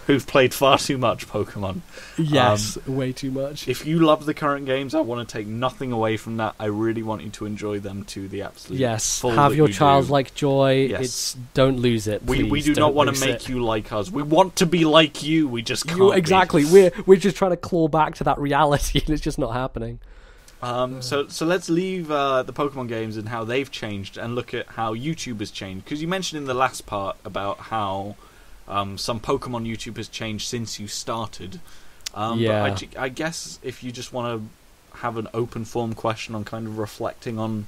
who've played far too much Pokemon. Yes, way too much. If you love the current games, I want to take nothing away from that. I really want you to enjoy them to the absolute full. Have your childlike joy. Yes. Don't lose it. We do not want to make you like us. We want to be like you. We just can't. Exactly. We're just trying to claw back to that reality, and it's just not happening. So let's leave the Pokemon games and how they've changed, and look at how YouTube has changed. Because you mentioned in the last part about how some Pokemon YouTube has changed since you started. But I guess if you just want to have an open form question on kind of reflecting on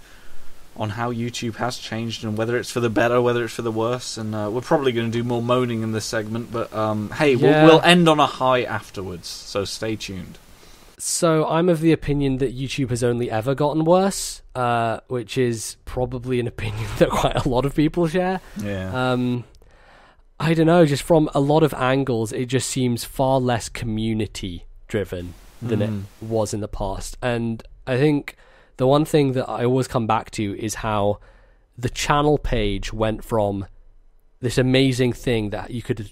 how YouTube has changed, and whether it's for the better, whether it's for the worse, and we're probably going to do more moaning in this segment, but we'll end on a high afterwards, so stay tuned. So I'm of the opinion that YouTube has only ever gotten worse, which is probably an opinion that quite a lot of people share. Yeah. I don't know, just from a lot of angles, it just seems far less community-driven than it was in the past. And I think the one thing that I always come back to is how the channel page went from this amazing thing that you could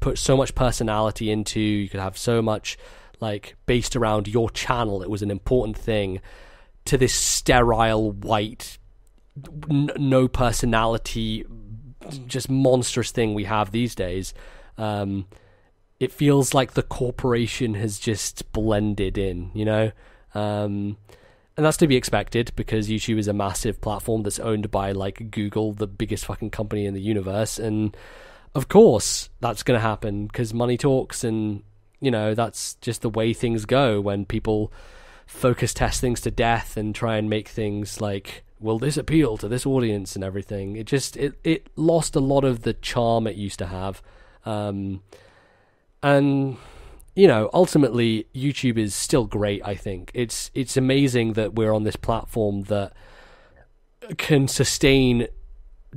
put so much personality into, you could have so much, like, based around your channel, it was an important thing, to this sterile, white, no personality, just monstrous thing we have these days. It feels like the corporation has just blended in, you know? And that's to be expected, because YouTube is a massive platform that's owned by, like, Google, the biggest fucking company in the universe. And of course that's going to happen, because money talks, and, you know, that's just the way things go when people focus test things to death and try and make things like, will this appeal to this audience and everything. It lost a lot of the charm it used to have. And, you know, ultimately YouTube is still great, I think. It's amazing that we're on this platform that can sustain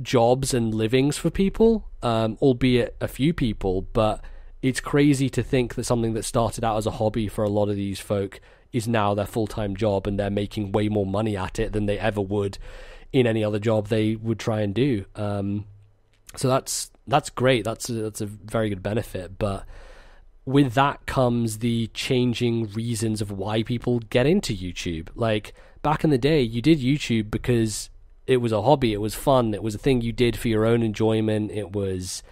jobs and livings for people, albeit a few people, but it's crazy to think that something that started out as a hobby for a lot of these folk is now their full-time job, and they're making way more money at it than they ever would in any other job they would try and do. So that's great. That's a very good benefit. But with that comes the changing reasons of why people get into YouTube. Like, back in the day, you did YouTube because it was a hobby, it was fun, it was a thing you did for your own enjoyment. It was,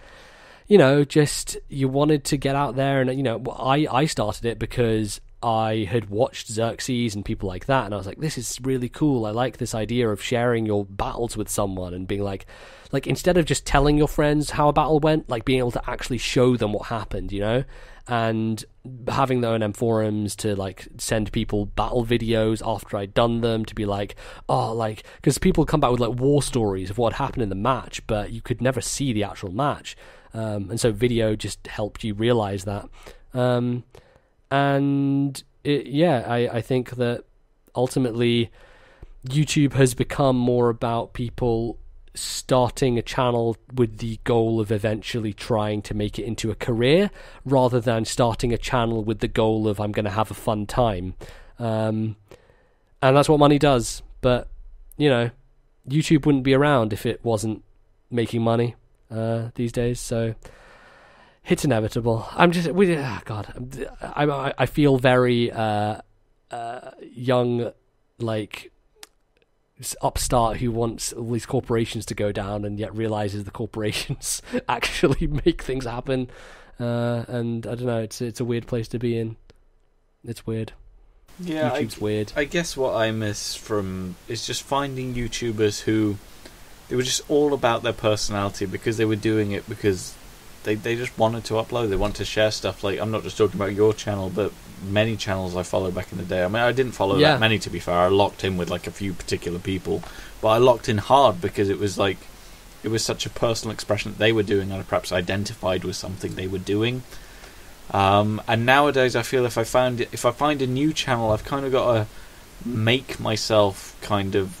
you know, just you wanted to get out there. And, you know, I started it because I had watched Xerxes and people like that, and I was like, this is really cool. I like this idea of sharing your battles with someone and being like instead of just telling your friends how a battle went, like being able to actually show them what happened, you know, and having the O&M forums to like send people battle videos after I'd done them, to be like, oh, like, because people come back with like war stories of what happened in the match, but you could never see the actual match, and so video just helped you realize that. And I think that ultimately YouTube has become more about people starting a channel with the goal of eventually trying to make it into a career, rather than starting a channel with the goal of, I'm going to have a fun time. And that's what money does. But, you know, YouTube wouldn't be around if it wasn't making money these days. So it's inevitable. I feel very young, like, upstart who wants all these corporations to go down, and yet realizes the corporations actually make things happen. And I don't know, it's a weird place to be in. It's weird. Yeah, YouTube's weird. I guess what I miss from is just finding YouTubers who they were just all about their personality, because they were doing it because they just wanted to upload. They wanted to share stuff. Like, I'm not just talking about your channel, but many channels I followed back in the day. I mean, I didn't follow that many, to be fair. I locked in with like a few particular people, but I locked in hard because it was like, it was such a personal expression that they were doing, and I perhaps identified with something they were doing. And nowadays, I feel if I find a new channel, I've kind of got to make myself kind of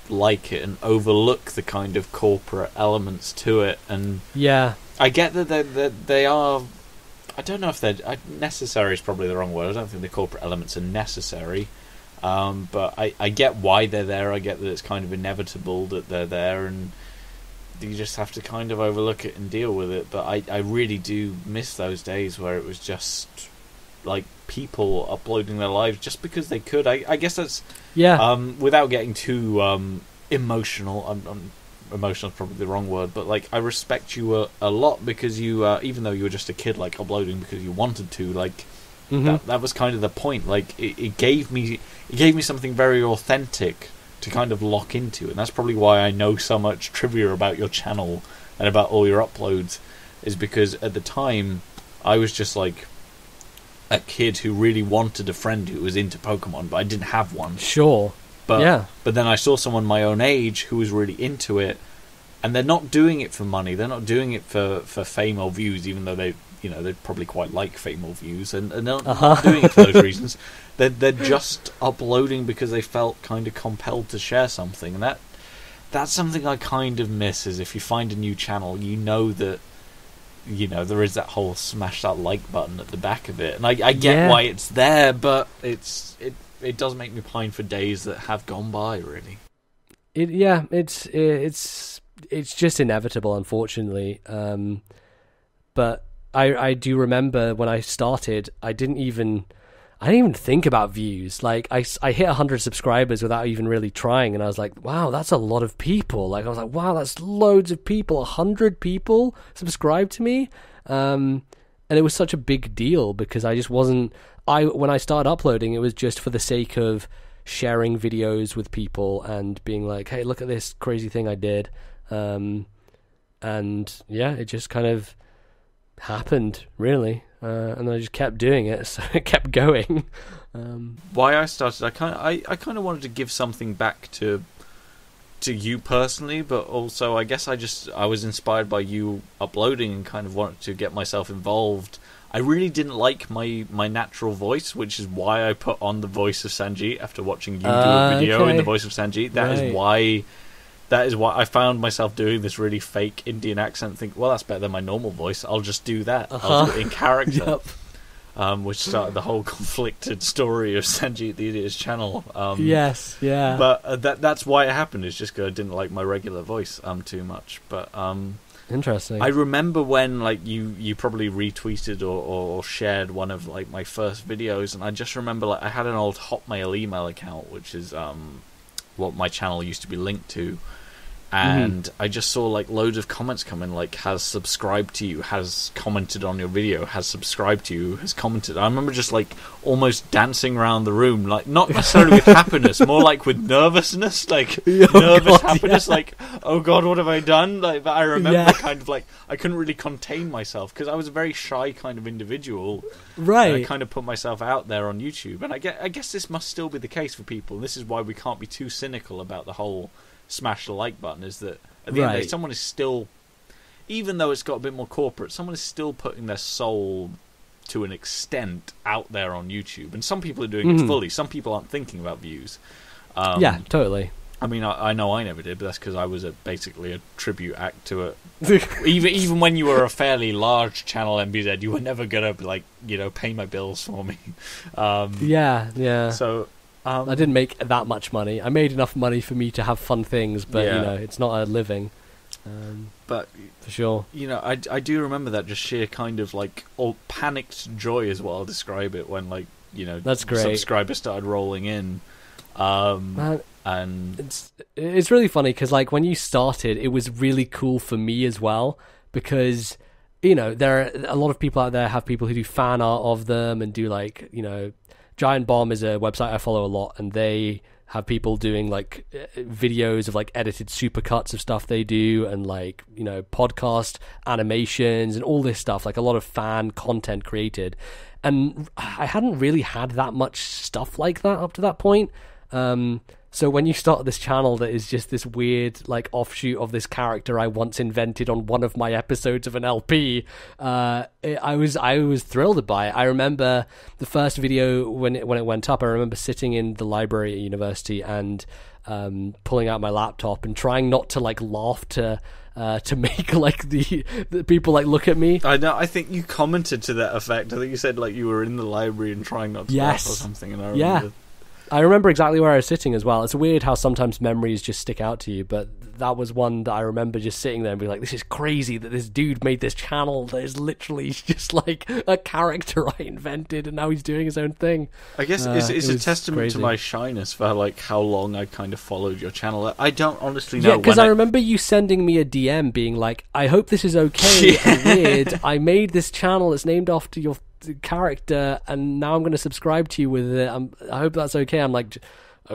like it and overlook the kind of corporate elements to it. And I get that they are. I don't know if they're necessary is probably the wrong word. I don't think the corporate elements are necessary. But I get why they're there. I get that it's kind of inevitable that they're there, and you just have to kind of overlook it and deal with it. But I really do miss those days where it was just like people uploading their lives just because they could. I guess that's without getting too emotional. Emotional is probably the wrong word, but like I respect you a lot because you even though you were just a kid, like uploading because you wanted to, like that was kind of the point. Like it gave me something very authentic to kind of lock into, and that's probably why I know so much trivia about your channel and about all your uploads, is because at the time I was just like a kid who really wanted a friend who was into Pokemon, but I didn't have one. Sure. But then I saw someone my own age who was really into it, and they're not doing it for money. They're not doing it for fame or views, even though they probably quite like fame or views, and they're not doing it for those reasons. They're just uploading because they felt kind of compelled to share something, and that's something I kind of miss. Is if you find a new channel, that there is that whole smash that like button at the back of it, and I get why it's there, but it does make me pine for days that have gone by, really. It's just inevitable, unfortunately. But I do remember when I started, I didn't even think about views. Like I hit 100 subscribers without even really trying, and I was like, wow, that's a lot of people. Like I was like, wow, that's loads of people. 100 people subscribed to me, and it was such a big deal because I just wasn't. When I started uploading, it was just for the sake of sharing videos with people and being like, hey, look at this crazy thing I did. And it just kind of happened, really. And I just kept doing it, so it kept going. Why I started, I kind of wanted to give something back to you personally, but also I guess I was inspired by you uploading and kind of wanted to get myself involved. I really didn't like my natural voice, which is why I put on the voice of Sanjit after watching you do a video in the voice of Sanjit. That is why I found myself doing this really fake Indian accent. Think, well, that's better than my normal voice. I'll just do that. I'll do it in character. Which started the whole conflicted story of Sanjit the Idiot's channel. But that's why it happened. It's just because I didn't like my regular voice too much. But interesting. I remember when like you probably retweeted or shared one of like my first videos, and I just remember like I had an old Hotmail email account, which is what my channel used to be linked to. And I just saw like loads of comments come in, like has subscribed to you, has commented on your video, has subscribed to you, has commented. I remember just like almost dancing around the room, like not necessarily with happiness, more like with nervousness, like happiness, like, oh god, what have I done? Like, but I remember kind of like I couldn't really contain myself because I was a very shy kind of individual. Right. I kind of put myself out there on YouTube, and I guess this must still be the case for people. This is why we can't be too cynical about the whole smash the like button, is that at the end of the day, someone is still, even though it's got a bit more corporate, someone is still putting their soul to an extent out there on YouTube, and some people are doing it fully. Some people aren't thinking about views. Totally. I mean, I know I never did, but that's because I was basically a tribute act to it. even when you were a fairly large channel, MBZ, you were never gonna pay my bills for me. So. I didn't make that much money. I made enough money for me to have fun things, but it's not a living. But for sure, I do remember that just sheer kind of like panicked joy is what I'll describe it when that's great. Subscribers started rolling in. And it's really funny because like when you started, it was really cool for me as well because there are a lot of people out there have people who do fan art of them and do like Giant Bomb is a website I follow a lot, and they have people doing like videos of like edited supercuts of stuff they do, and like, you know, podcast animations and all this stuff, like a lot of fan content created. And I hadn't really had that much stuff like that up to that point. So when you start this channel that is just this weird like offshoot of this character I once invented on one of my episodes of an LP, I was thrilled by it. I remember the first video when it went up. I remember sitting in the library at university and pulling out my laptop and trying not to like laugh to make like the people like look at me. I know. I think you commented to that effect. I think you said like you were in the library and trying not to laugh or something. And I remember. I remember exactly where I was sitting as well. It's weird how sometimes memories just stick out to you, but that was one that I remember just sitting there and being like, this is crazy that this dude made this channel that is literally just like a character I invented, and now he's doing his own thing. I guess it's a testament to my shyness for like how long I kind of followed your channel. I don't honestly know. Yeah, because I remember you sending me a DM being like, I hope this is okay and weird. I made this channel, it's named after your character, and now I'm going to subscribe to you with it. I hope that's okay. I'm like,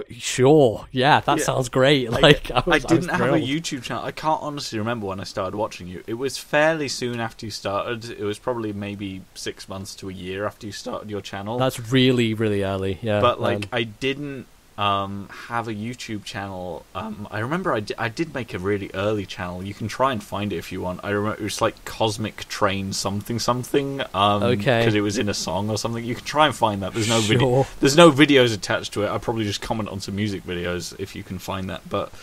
sure, yeah, that sounds great. Like, I didn't have a YouTube channel. I can't honestly remember when I started watching you. It was fairly soon after you started. It was probably maybe 6 months to a year after you started your channel. That's really, really early. Yeah, but like I didn't have a YouTube channel. I remember I did make a really early channel. You can try and find it if you want. I remember it was like Cosmic Train something. Okay, because it was in a song or something. You can try and find that. There's no video. There's no videos attached to it. I'll probably just comment on some music videos if you can find that. But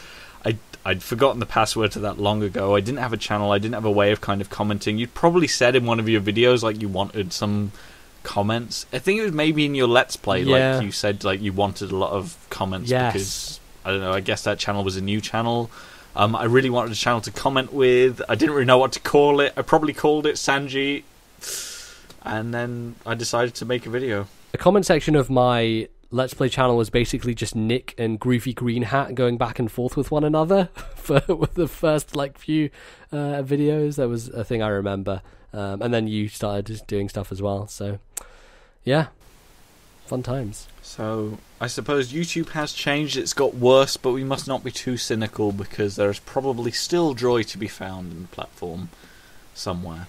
I'd forgotten the password to that long ago. I didn't have a channel. I didn't have a way of kind of commenting. You'd probably said in one of your videos like you wanted some comments. I think it was maybe in your Let's Play, like you said, like you wanted a lot of comments because I don't know. I guess that channel was a new channel. I really wanted a channel to comment with. I didn't really know what to call it. I probably called it Sanjit, and then I decided to make a video. The comment section of my Let's Play channel was basically just Nick and Groovy Green Hat going back and forth with one another for the first like few videos. That was a thing I remember. And then you started just doing stuff as well. So, yeah, fun times. So, I suppose YouTube has changed. It's got worse, but we must not be too cynical because there's probably still joy to be found in the platform somewhere.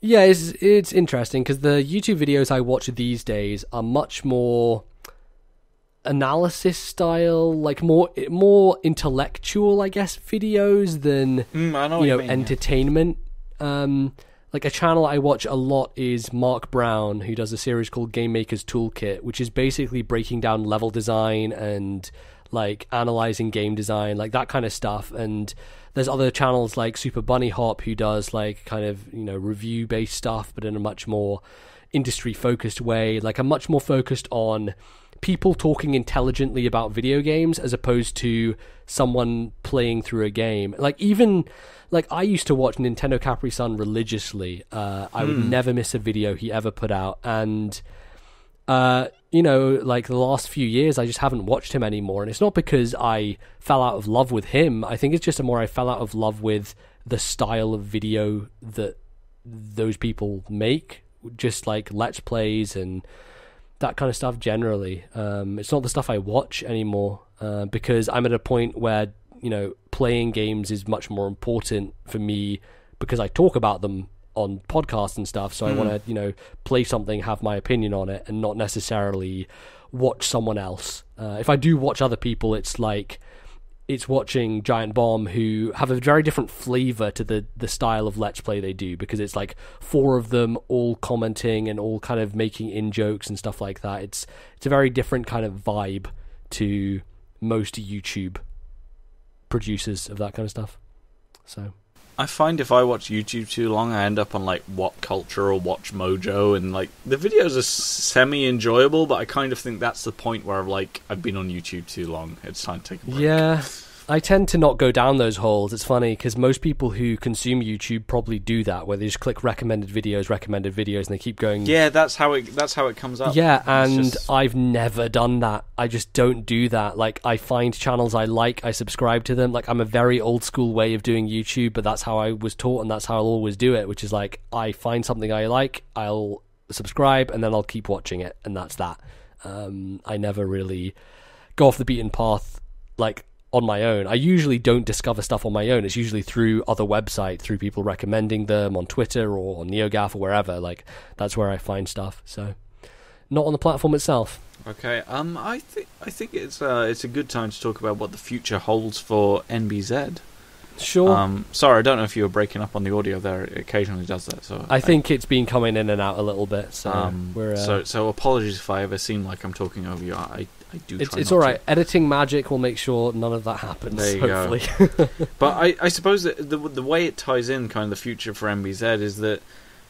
Yeah, it's interesting because the YouTube videos I watch these days are much more analysis style, like more intellectual, I guess, videos than entertainment. Like a channel I watch a lot is Mark Brown, who does a series called Game Maker's Toolkit, which is basically breaking down level design and like analyzing game design, like that kind of stuff. And there's other channels like Super Bunny Hop, who does like kind of, you know, review based stuff, but in a much more industry focused way. Like I'm much more focused on people talking intelligently about video games as opposed to someone playing through a game. Like even like I used to watch Nintendo Capri Sun religiously. I would never miss a video he ever put out, and you know, like the last few years I just haven't watched him anymore. And it's not because I fell out of love with him. I think it's just more I fell out of love with the style of video that those people make, just like Let's Plays and that kind of stuff generally. It's not the stuff I watch anymore because I'm at a point where, you know, playing games is much more important for me because I talk about them on podcasts and stuff. So I want to, you know, play something, have my opinion on it, and not necessarily watch someone else. If I do watch other people, it's like it's watching Giant Bomb, who have a very different flavor to the style of Let's Play they do, because it's like 4 of them all commenting and all kind of making in-jokes and stuff like that. It's a very different kind of vibe to most YouTube producers of that kind of stuff. So I find if I watch YouTube too long, I end up on like What Culture or Watch Mojo, and like the videos are semi-enjoyable, but I kind of think that's the point where like I've been on YouTube too long. It's time to take a break. Yeah, I tend to not go down those holes. It's funny because most people who consume YouTube probably do that, where they just click recommended videos, and they keep going. Yeah, that's how it comes up. Yeah, and I've never done that. I just don't do that. Like, I find channels I like, I subscribe to them. Like, I'm a very old school way of doing YouTube, but that's how I was taught, and that's how I'll always do it, which is like, I find something I like, I'll subscribe, and then I'll keep watching it, and that's that. I never really go off the beaten path, like, on my own. I usually don't discover stuff on my own. It's usually through other websites, through people recommending them on Twitter or on NeoGAF or wherever. Like, that's where I find stuff. So, not on the platform itself. Okay. I think it's a good time to talk about what the future holds for NBZ. Sure. Sorry, I don't know if you were breaking up on the audio there. It occasionally does that. So I think it's been coming in and out a little bit. So so apologies if I ever seem like I'm talking over you. I do. It's all right. Editing magic will make sure none of that happens. There you hopefully. go. But I suppose that the way it ties in kind of the future for NBZ is that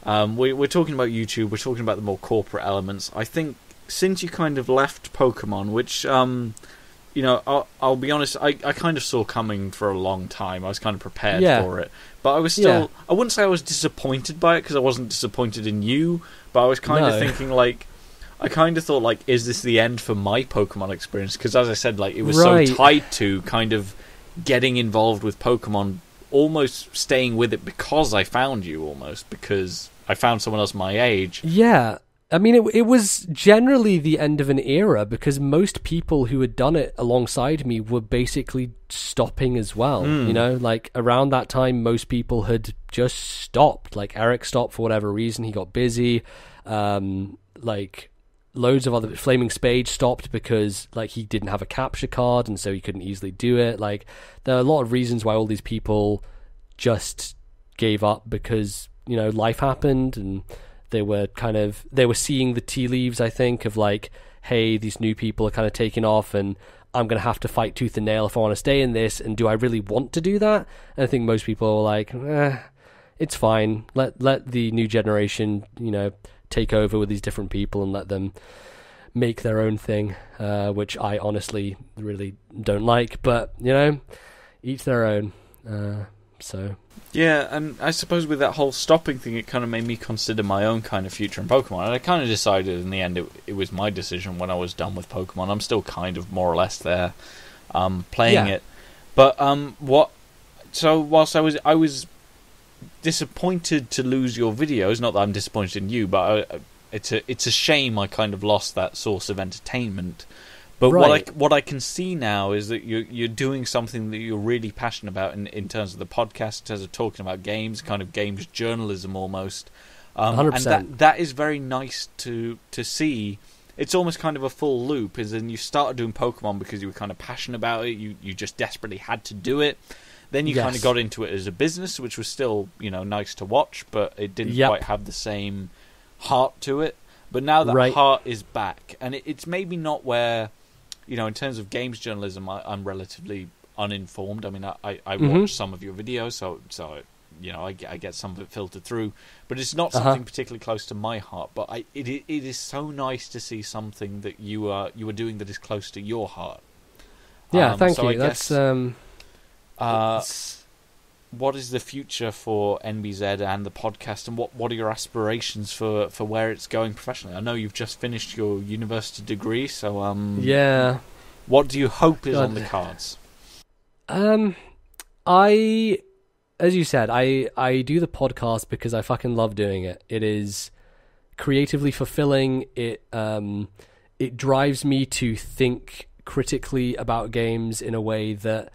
we're talking about YouTube. We're talking about the more corporate elements. I think since you kind of left Pokemon, which I'll be honest, I kind of saw coming for a long time. I was kind of prepared for it. But I was still... I wouldn't say I was disappointed by it, because I wasn't disappointed in you, but I was kind of thinking, like... I kind of thought, like, is this the end for my Pokemon experience? Because, as I said, like, it was so tied to kind of getting involved with Pokemon, almost staying with it because I found you, almost, because I found someone else my age. Yeah. I mean, it was generally the end of an era, because most people who had done it alongside me were basically stopping as well. You know, like around that time, most people had just stopped. Like Eric stopped for whatever reason; he got busy. Like loads of other Flaming Spade stopped because like he didn't have a capture card, and so he couldn't easily do it. Like there are a lot of reasons why all these people just gave up, because life happened and. They were seeing the tea leaves, I think, of like, hey, these new people are kind of taking off and I'm going to have to fight tooth and nail if I want to stay in this. And do I really want to do that? And I think most people are like, it's fine. Let the new generation, take over with these different people and let them make their own thing, which I honestly really don't like. But, each their own. So... Yeah, and I suppose with that whole stopping thing, it kind of made me consider my own kind of future in Pokemon. And I kind of decided in the end it was my decision when I was done with Pokemon. I'm still kind of more or less there playing it. But so whilst I was disappointed to lose your videos, not that I'm disappointed in you, but it's a shame I kind of lost that source of entertainment. But what I can see now is that you're doing something that you're really passionate about in terms of the podcast, in terms of talking about games, kind of games journalism almost. 100%. And that is very nice to see. It's almost kind of a full loop. Is then you started doing Pokemon because you were kind of passionate about it. You just desperately had to do it. Then you kind of got into it as a business, which was still nice to watch, but it didn't quite have the same heart to it. But now that heart is back, and it's maybe not where. In terms of games journalism, I'm relatively uninformed. I mean, I watch some of your videos, so I get some of it filtered through. But it's not something particularly close to my heart. But it is so nice to see something that you are doing that is close to your heart. Yeah, thank you. That's what is the future for NBZ and the podcast, and what are your aspirations for where it's going professionally? I know you've just finished your university degree, so what do you hope is on the cards? As you said, I do the podcast because I fucking love doing it. It is creatively fulfilling. It drives me to think critically about games in a way that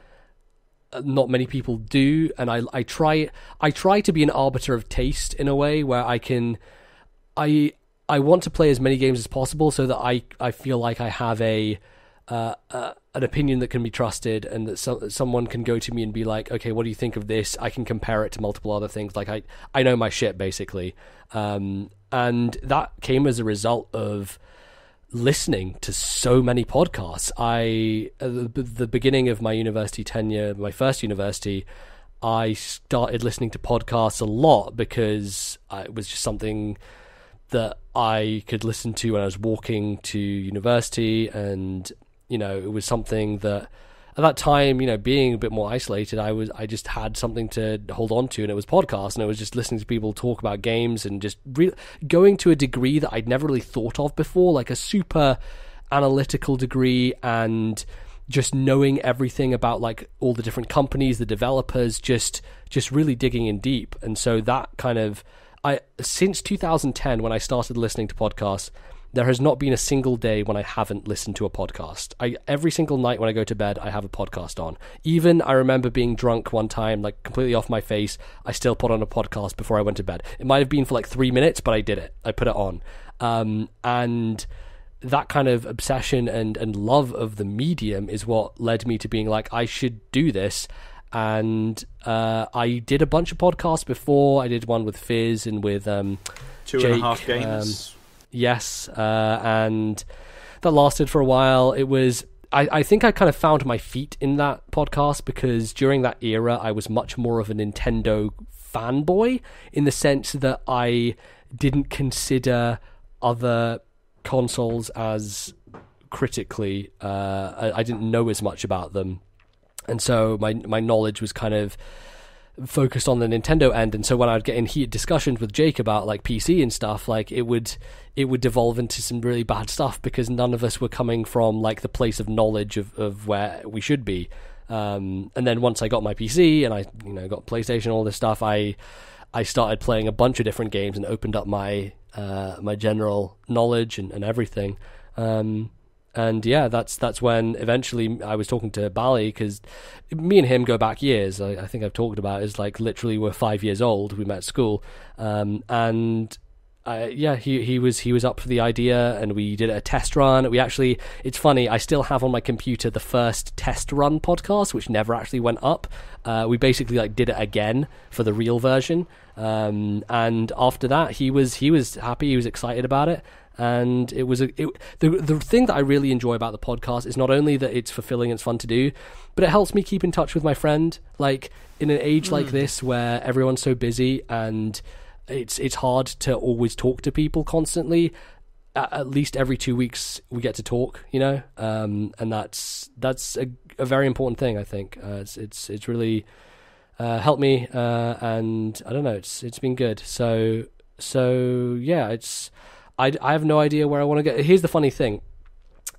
not many people do, and I try to be an arbiter of taste in a way where I want to play as many games as possible so that I feel like I have an opinion that can be trusted, and that someone can go to me and be like, okay, what do you think of this? I can compare it to multiple other things. Like I know my shit basically, and that came as a result of listening to so many podcasts. At the beginning of my university tenure, my first university, I started listening to podcasts a lot because it was just something that I could listen to when I was walking to university, and it was something that at that time, being a bit more isolated, I just had something to hold on to, and it was podcasts, and I was just listening to people talk about games and just going to a degree that I'd never really thought of before, like a super analytical degree, and just knowing everything about like all the different companies, the developers, just really digging in deep. And so that kind of since 2010, when I started listening to podcasts, there has not been a single day when I haven't listened to a podcast. Every single night when I go to bed, I have a podcast on. Even I remember being drunk one time, like completely off my face, I still put on a podcast before I went to bed. It might have been for like 3 minutes, but I did it. I put it on. And that kind of obsession and love of the medium is what led me to being like, I should do this. And I did a bunch of podcasts before. I did one with Fizz and with Jake, 2.5 Games. Yes, and that lasted for a while. It was, I think I kind of found my feet in that podcast because during that era, I was much more of a Nintendo fanboy in the sense that I didn't consider other consoles as critically. I didn't know as much about them. And so my knowledge was kind of focused on the Nintendo end. And so when I'd get in heated discussions with Jake about like PC and stuff, like it would devolve into some really bad stuff because none of us were coming from like the place of knowledge of where we should be. And then once I got my PC and I got PlayStation, all this stuff, I started playing a bunch of different games and opened up my my general knowledge and everything. And yeah, that's when eventually I was talking to Bally, because me and him go back years. I think I've talked about it, is like literally we're 5 years old. We met at school, and yeah, he was up for the idea, and we did a test run. We actually, it's funny, I still have on my computer the first test run podcast, which never actually went up. We basically like did it again for the real version, and after that, he was happy, he was excited about it. And it was the thing that I really enjoy about the podcast is not only that it's fulfilling and it's fun to do, but it helps me keep in touch with my friend. Like in an age like this where everyone's so busy and it's hard to always talk to people constantly. At least every 2 weeks we get to talk, and that's a very important thing. I think it's really helped me, and I don't know, it's been good. So yeah, I have no idea where I want to go. Here's the funny thing.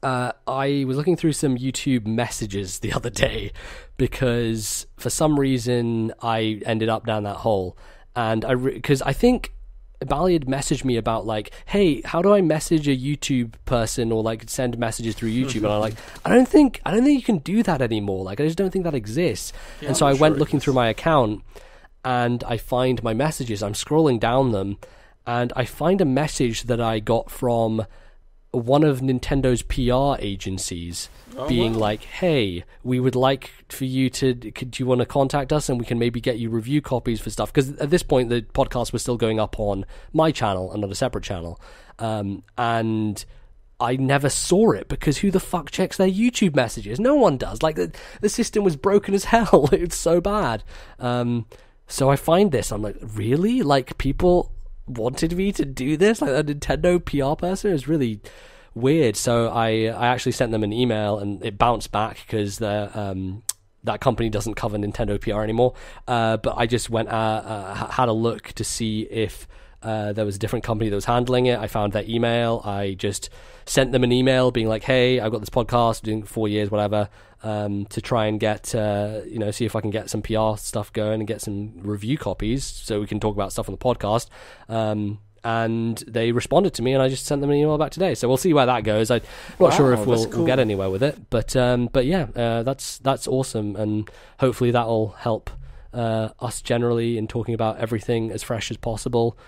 I was looking through some YouTube messages the other day because for some reason I ended up down that hole. And because I think Bally had messaged me about like, hey, how do I message a YouTube person or like send messages through YouTube? And I'm like, I don't think you can do that anymore. Like, I just don't think that exists. Yeah, and so I went looking through my account and I find my messages. I'm scrolling down them. And I find a message that I got from one of Nintendo's PR agencies being like, hey, we would like for you do you want to contact us and we can maybe get you review copies for stuff? Because at this point, the podcast was still going up on my channel and not a separate channel. And I never saw it because who the fuck checks their YouTube messages? No one does. Like, the system was broken as hell. It's so bad. So I find this. I'm like, really? Like, people wanted me to do this, like a Nintendo PR person? It was really weird. So I actually sent them an email and it bounced back because that company doesn't cover Nintendo PR anymore. But I just went had a look to see if there was a different company that was handling it. I found their email. I just sent them an email being like, hey, I've got this podcast doing 4 years, whatever, to try and get see if I can get some PR stuff going and get some review copies so we can talk about stuff on the podcast. And they responded to me, and I just sent them an email back today. So we'll see where that goes. I'm not sure if we'll get anywhere with it, but yeah, that's awesome, and hopefully that'll help us generally in talking about everything as fresh as possible.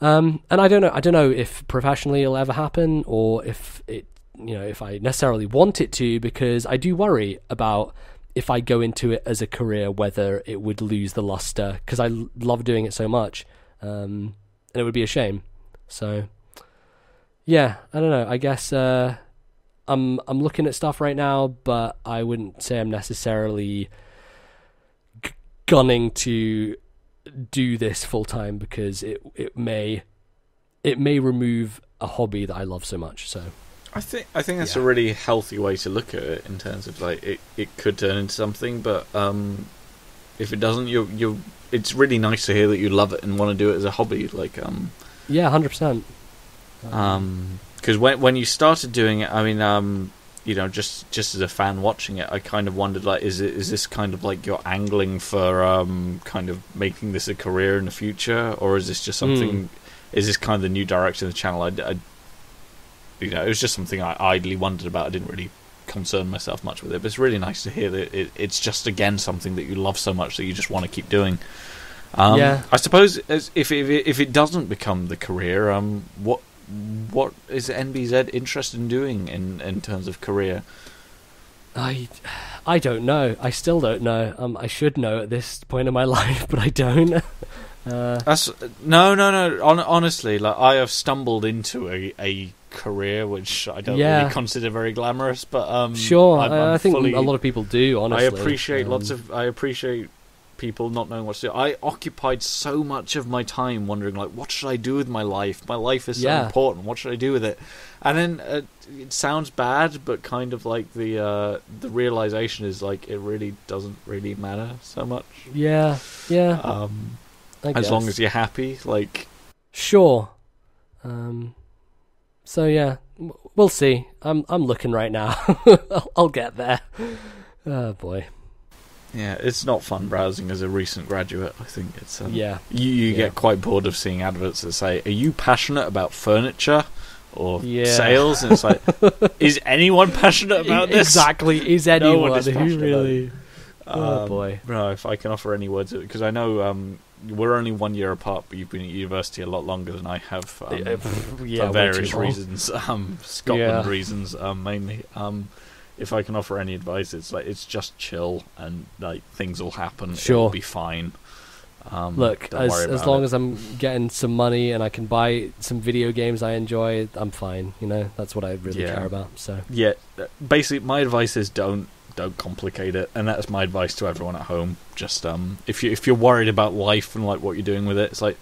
And I don't know if professionally it'll ever happen, or if it, if I necessarily want it to, because I do worry about if I go into it as a career, whether it would lose the luster, because I love doing it so much, and it would be a shame. So yeah, I don't know. I guess I'm looking at stuff right now, but I wouldn't say I'm necessarily gunning to do this full time, because it may remove a hobby that I love so much. So I think that's a really healthy way to look at it, in terms of like it could turn into something, but if it doesn't, you it's really nice to hear that you love it and want to do it as a hobby. Like 100%. Because when you started doing it, I mean, just as a fan watching it, I kind of wondered, like, is this kind of like you're angling for kind of making this a career in the future, or is this just something? Is this kind of the new direction of the channel? it was just something I idly wondered about. I didn't really concern myself much with it, but it's really nice to hear that it's just again something that you love so much that you just want to keep doing. I suppose if it doesn't become the career, what is NBZ interested in doing in terms of career? I don't know. I still don't know. I should know at this point in my life, but I don't. Honestly, like I have stumbled into a career which I don't really consider very glamorous, but sure, I think a lot of people do. Honestly, I appreciate people not knowing what to do. I occupied so much of my time wondering, like, what should I do with my life? My life is so important. What should I do with it? And then it sounds bad, but kind of like the realization is like it really doesn't really matter so much. Yeah. As long as you're happy, like sure. So yeah, we'll see. I'm looking right now. I'll get there. Oh boy. Yeah, it's not fun browsing as a recent graduate. I think it's you get quite bored of seeing adverts that say, "Are you passionate about furniture or sales?" And it's like, is anyone passionate about this? Exactly. Is anyone who really? Oh boy. No, if I can offer any words, because I know we're only 1 year apart, but you've been at university a lot longer than I have for various reasons. Scotland reasons mainly. If I can offer any advice, it's like it's just chill and like things will happen. Sure, it'll be fine. Look, as long as I'm getting some money and I can buy some video games I enjoy, I'm fine. That's what I really care about. So basically, my advice is don't complicate it, and that's my advice to everyone at home. Just if you're worried about life and like what you're doing with it, it's like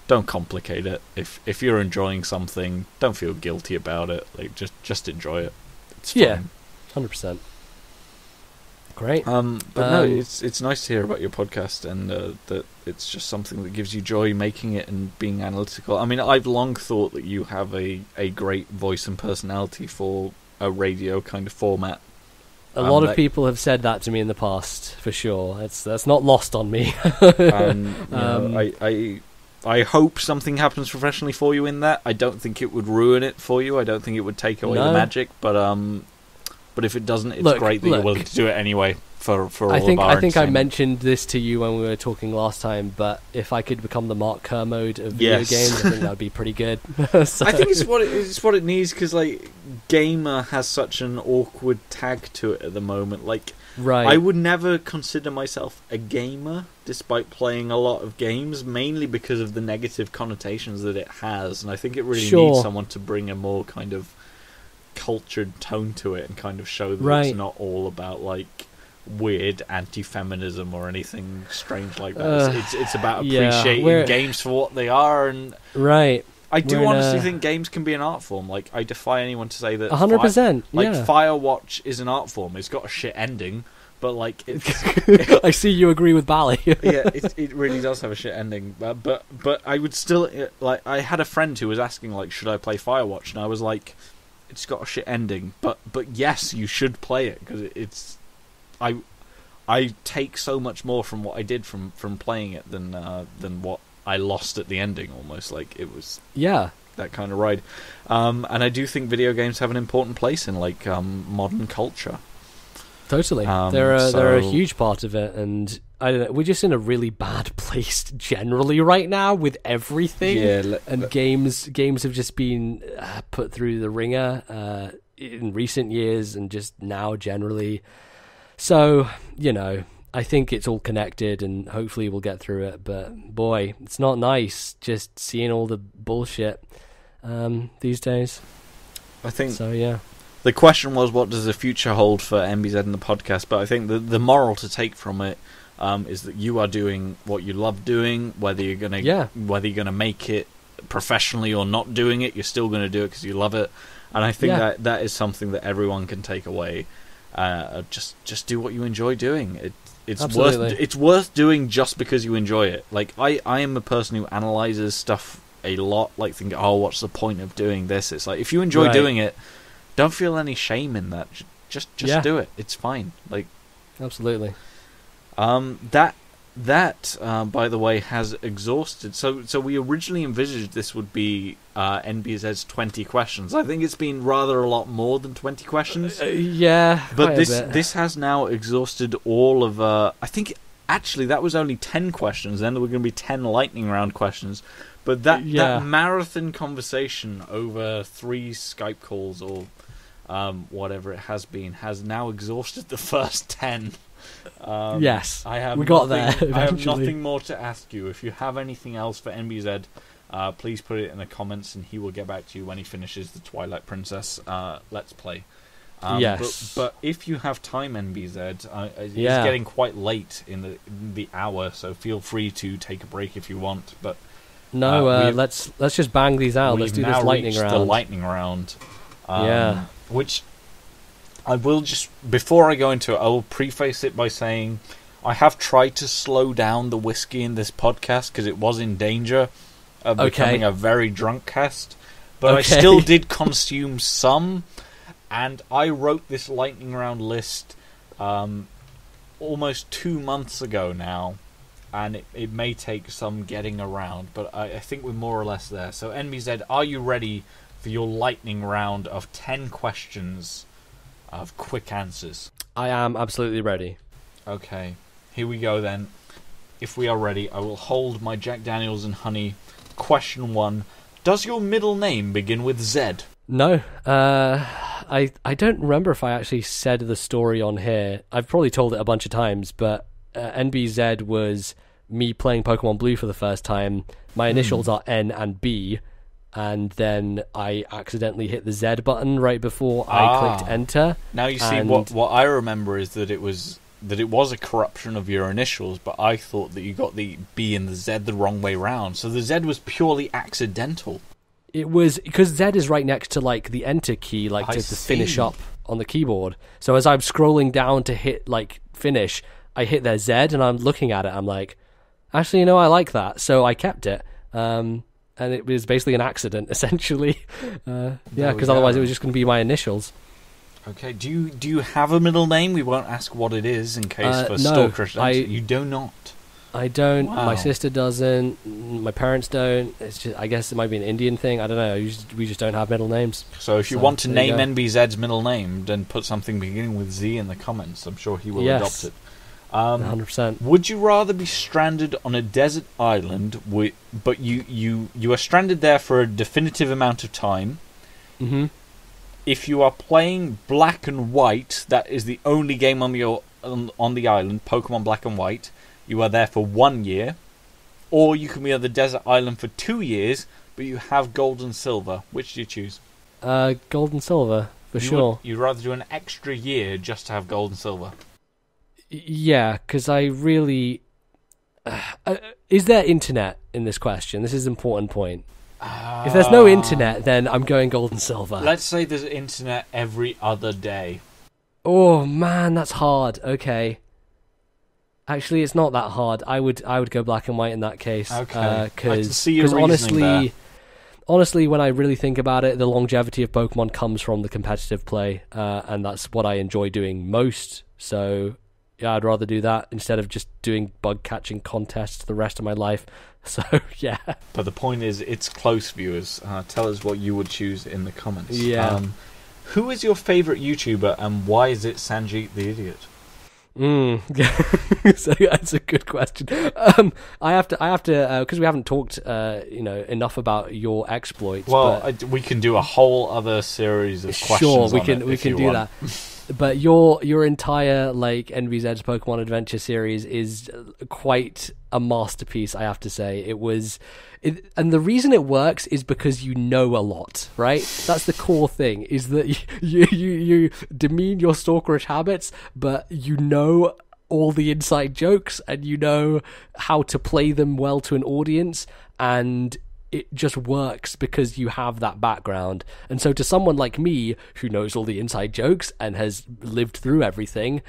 don't complicate it. If you're enjoying something, don't feel guilty about it. Like just enjoy it. It's fine. 100%. Great. But no, it's nice to hear about your podcast and that it's just something that gives you joy making it and being analytical. I mean, I've long thought that you have a great voice and personality for a radio kind of format. A lot of people have said that to me in the past, for sure. That's not lost on me. I hope something happens professionally for you in that. I don't think it would ruin it for you. I don't think it would take away the magic, but if it doesn't, it's great that you're willing to do it anyway for all of our I think I mentioned this to you when we were talking last time, but if I could become the Mark Kermode of video games, I think that would be pretty good. So. I think it's what it needs, because like gamer has such an awkward tag to it at the moment. Like, I would never consider myself a gamer, despite playing a lot of games, mainly because of the negative connotations that it has, and I think it really needs someone to bring a more kind of cultured tone to it and kind of show that it's not all about like weird anti-feminism or anything strange like that. It's about appreciating games for what they are, and I do honestly think games can be an art form. Like, I defy anyone to say that 100%. Firewatch is an art form. It's got a shit ending, but like I see you agree with Bally. it really does have a shit ending. But I would still like. I had a friend who was asking like, should I play Firewatch, and I was like, it's got a shit ending, but yes, you should play it, because I take so much more from what I did from playing it than what I lost at the ending. Almost like it was that kind of ride. And I do think video games have an important place in like modern culture. Totally, they're a huge part of it, and I don't know. We're just in a really bad place generally right now with everything. And games have just been put through the ringer in recent years, and just now generally. So I think it's all connected, and hopefully we'll get through it. But boy, it's not nice just seeing all the bullshit these days. I think so. Yeah. The question was, what does the future hold for MBZ and the podcast? But I think the moral to take from it is that you are doing what you love doing, whether you're gonna make it professionally or not doing it, you're still going to do it because you love it. And I think that is something that everyone can take away. Just do what you enjoy doing. It's worth doing just because you enjoy it. Like I am a person who analyzes stuff a lot. Like thinking, what's the point of doing this? It's like if you enjoy doing it, don't feel any shame in that. Just do it. It's fine. Like absolutely. That That, by the way, has exhausted. So we originally envisaged this would be NBZ's 20 questions. I think it's been rather a lot more than 20 questions. Yeah, but this has now exhausted all of. I think actually that was only 10 questions. Then there were going to be 10 lightning round questions. But that marathon conversation over 3 Skype calls or whatever it has been has now exhausted the first 10. Yes, we got there. I have nothing more to ask you. If you have anything else for NBZ, please put it in the comments, and he will get back to you when he finishes the Twilight Princess Let's Play. Yes, but if you have time, NBZ, it's getting quite late in the hour, so feel free to take a break if you want. But no, let's just bang these out. Let's do this lightning round. The lightning round, which. I will just, before I go into it, I will preface it by saying I have tried to slow down the whiskey in this podcast because it was in danger of becoming a very drunk cast. But I still did consume some, and I wrote this lightning round list almost 2 months ago now, and it may take some getting around, but I think we're more or less there. So NBZ, are you ready for your lightning round of 10 questions? Of quick answers. I am absolutely ready. Okay, here we go then. If we are ready, I will hold my Jack Daniels and honey. Question 1. Does your middle name begin with Z? No. I don't remember if I actually said the story on here. I've probably told it a bunch of times, but NBZ was me playing Pokemon Blue for the first time. My initials are N and B. And then I accidentally hit the Z button right before I clicked enter. Now you see, what I remember is that it was a corruption of your initials, but I thought that you got the B and the Z the wrong way round. So the Z was purely accidental. It was because Z is right next to like the enter key, like to finish up on the keyboard. So as I'm scrolling down to hit like finish, I hit their Z, and I'm looking at it. I'm like, actually, I like that, so I kept it. And it was basically an accident, essentially. Because otherwise it was just going to be my initials. Okay. Do you have a middle name? We won't ask what it is in case for stalkers. You do not. I don't. Wow. My sister doesn't. My parents don't. It's just. I guess it might be an Indian thing. I don't know. We just don't have middle names. So if you want to name NBZ's middle name, then put something beginning with Z in the comments. I'm sure he will adopt it. 100%. Would you rather be stranded on a desert island, but you are stranded there for a definitive amount of time? Mm-hmm. If you are playing Black and White, that is the only game on the island, Pokemon Black and White. You are there for 1 year, or you can be on the desert island for 2 years, but you have Gold and Silver. Which do you choose? Gold and Silver for sure. You'd rather do an extra year just to have Gold and Silver. Yeah, because I really... is there internet in this question? This is an important point. If there's no internet, then I'm going Gold and Silver. Let's say there's internet every other day. Oh, man, that's hard. Okay. Actually, it's not that hard. I would go Black and White in that case. Okay. Because honestly, when I really think about it, the longevity of Pokemon comes from the competitive play, and that's what I enjoy doing most. So... yeah, I'd rather do that instead of just doing bug-catching contests the rest of my life. So, yeah. But the point is, it's close, viewers. Tell us what you would choose in the comments. Yeah. Who is your favourite YouTuber, and why is it Sanjit the Idiot? So that's a good question. I have to, because we haven't talked, enough about your exploits. Well, we can do a whole other series of questions. Sure, we can do that. But your entire NBZ's Pokemon Adventure series is quite a masterpiece, I have to say. And the reason it works is because you know a lot, right? That's the core thing, is that you demean your stalkerish habits, but you know all the inside jokes, and you know how to play them well to an audience, and it just works because you have that background. And so to someone like me, who knows all the inside jokes and has lived through everything,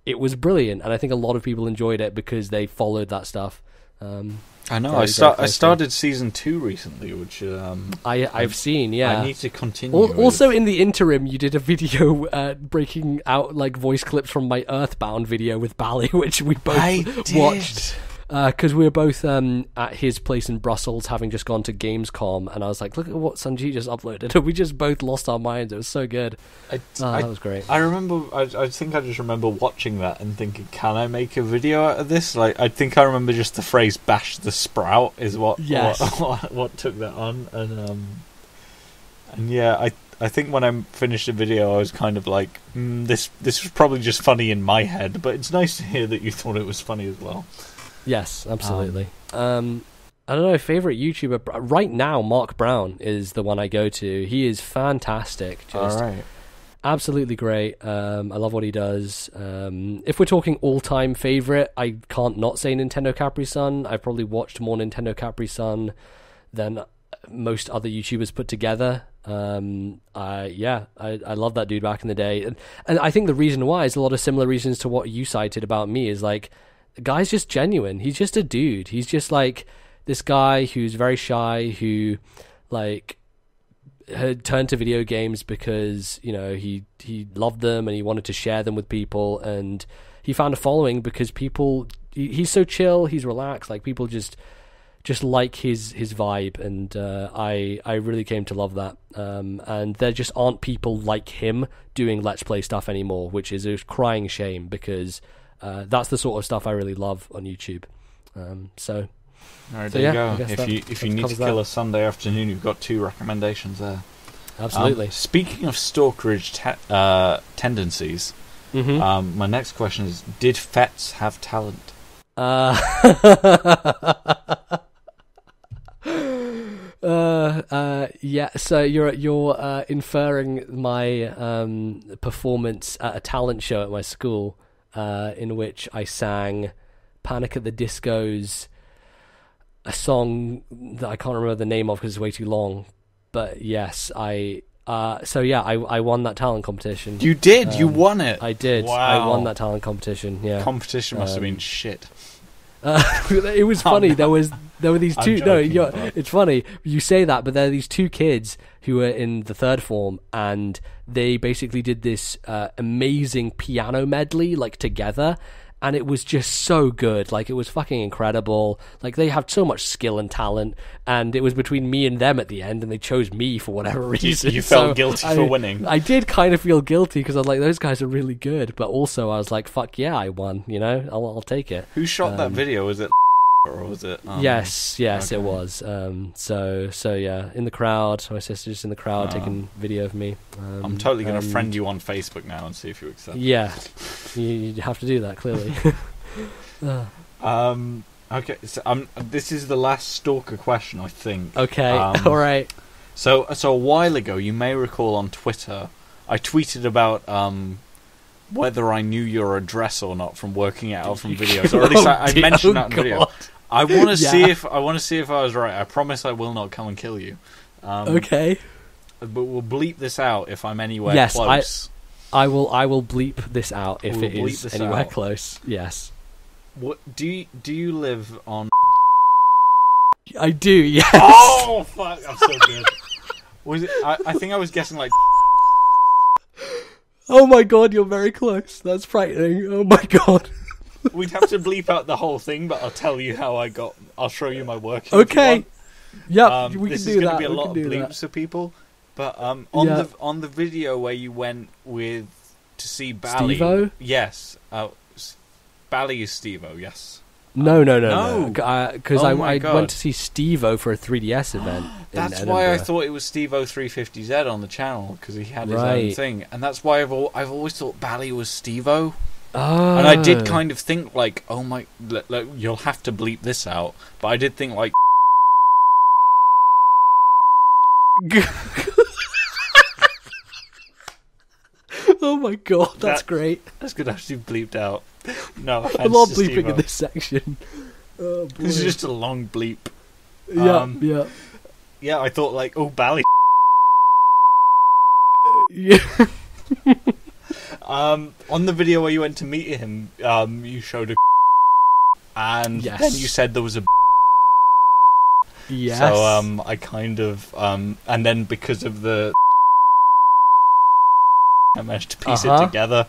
it was brilliant. And I think a lot of people enjoyed it because they followed that stuff. I know. I started season 2 recently, which I've seen. Yeah, I need to continue. Also, in the interim, you did a video breaking out voice clips from my Earthbound video with Bally, which we both watched. Because we were both at his place in Brussels, having just gone to Gamescom, and I was like, look at what Sanjit just uploaded. And we just both lost our minds. It was so good. That was great. I remember, I think I just remember watching that and thinking, can I make a video out of this? Like, I think I remember just the phrase "bash the sprout" is what what took that on. And yeah, I think when I finished the video, I was kind of like, this was probably just funny in my head, but it's nice to hear that you thought it was funny as well. Yes, absolutely. I don't know, favorite YouTuber right now, Mark Brown is the one I go to. He is fantastic. Just all right. Absolutely great. I love what he does. If we're talking all-time favorite, I can't not say Nintendo Capri Sun. I've probably watched more Nintendo Capri Sun than most other YouTubers put together. I love that dude back in the day. And I think the reason why is a lot of similar reasons to what you cited about me, is like, the guy's just genuine. He's just a dude. He's just like this guy who's very shy, who like had turned to video games because, you know, he loved them and he wanted to share them with people, and he found a following because he's so chill, he's relaxed, like people just like his vibe, and I really came to love that. And there just aren't people like him doing Let's Play stuff anymore, which is a crying shame, because that's the sort of stuff I really love on YouTube. So, all right, there you go. If you need to kill a Sunday afternoon, you've got 2 recommendations there. Absolutely. Speaking of stalkerage tendencies, my next question is: did Fets have talent? Yeah. So you're inferring my performance at a talent show at my school, in which I sang Panic at the Disco's a song that I can't remember the name of because it's way too long. But yes, I won that talent competition. You did? You won it? I did. Wow. I won that talent competition, yeah. Competition must have been shit. It was funny. There were these two. It's funny you say that, but there are these 2 kids who were in the 3rd form, and they basically did this amazing piano medley like together, and it was just so good. Like, it was fucking incredible. Like, they have so much skill and talent, and it was between me and them at the end, and they chose me for whatever reason. You felt guilty for winning. I did kind of feel guilty, because I was like, those guys are really good, but also I was like, fuck yeah, I won, you know? I'll take it. Who shot that video? Was it or was it? Yes, okay. It was. So yeah, in the crowd, my sister's in the crowd taking video of me. I'm totally going to friend you on Facebook now and see if you accept. Yeah, you have to do that, clearly. Okay, so this is the last stalker question, I think. Okay, all right. So a while ago, you may recall on Twitter, I tweeted about whether I knew your address or not from working it out from videos, or at least I mentioned that in video. I want to see if I was right. I promise I will not come and kill you. Okay. But we'll bleep this out if I'm anywhere close. I will bleep this out if it is anywhere close. Yes. What do you live on? I do. Yes. Oh fuck! I'm so good. Was it? I think I was guessing like. Oh my god, you're very close. That's frightening. Oh my god. We'd have to bleep out the whole thing, but I'll tell you how I got. I'll show you my work. Okay. Yep. We can do that. This is going to be a lot of bleeps for people, but on the video where you went to see Bally. Steve-O? Yes. Bally is Steve-O. Yes. No. Because I went to see Steve-O for a 3DS event. That's why I thought it was Steve-O 350Z on the channel, because he had his own thing, and that's why I've always thought Bally was Steve-O. Oh. And I did kind of think like, oh my, you'll have to bleep this out, but I did think like. Oh my god, that's great. That's good. Actually bleeped out. No, a lot of bleeping in this section. Oh, boy. This is just a long bleep. Yeah. Yeah, I thought like, oh, Bally. Yeah. On the video where you went to meet him, you showed a and then you said there was a yes. So I kind of and then because of the I managed to piece it together.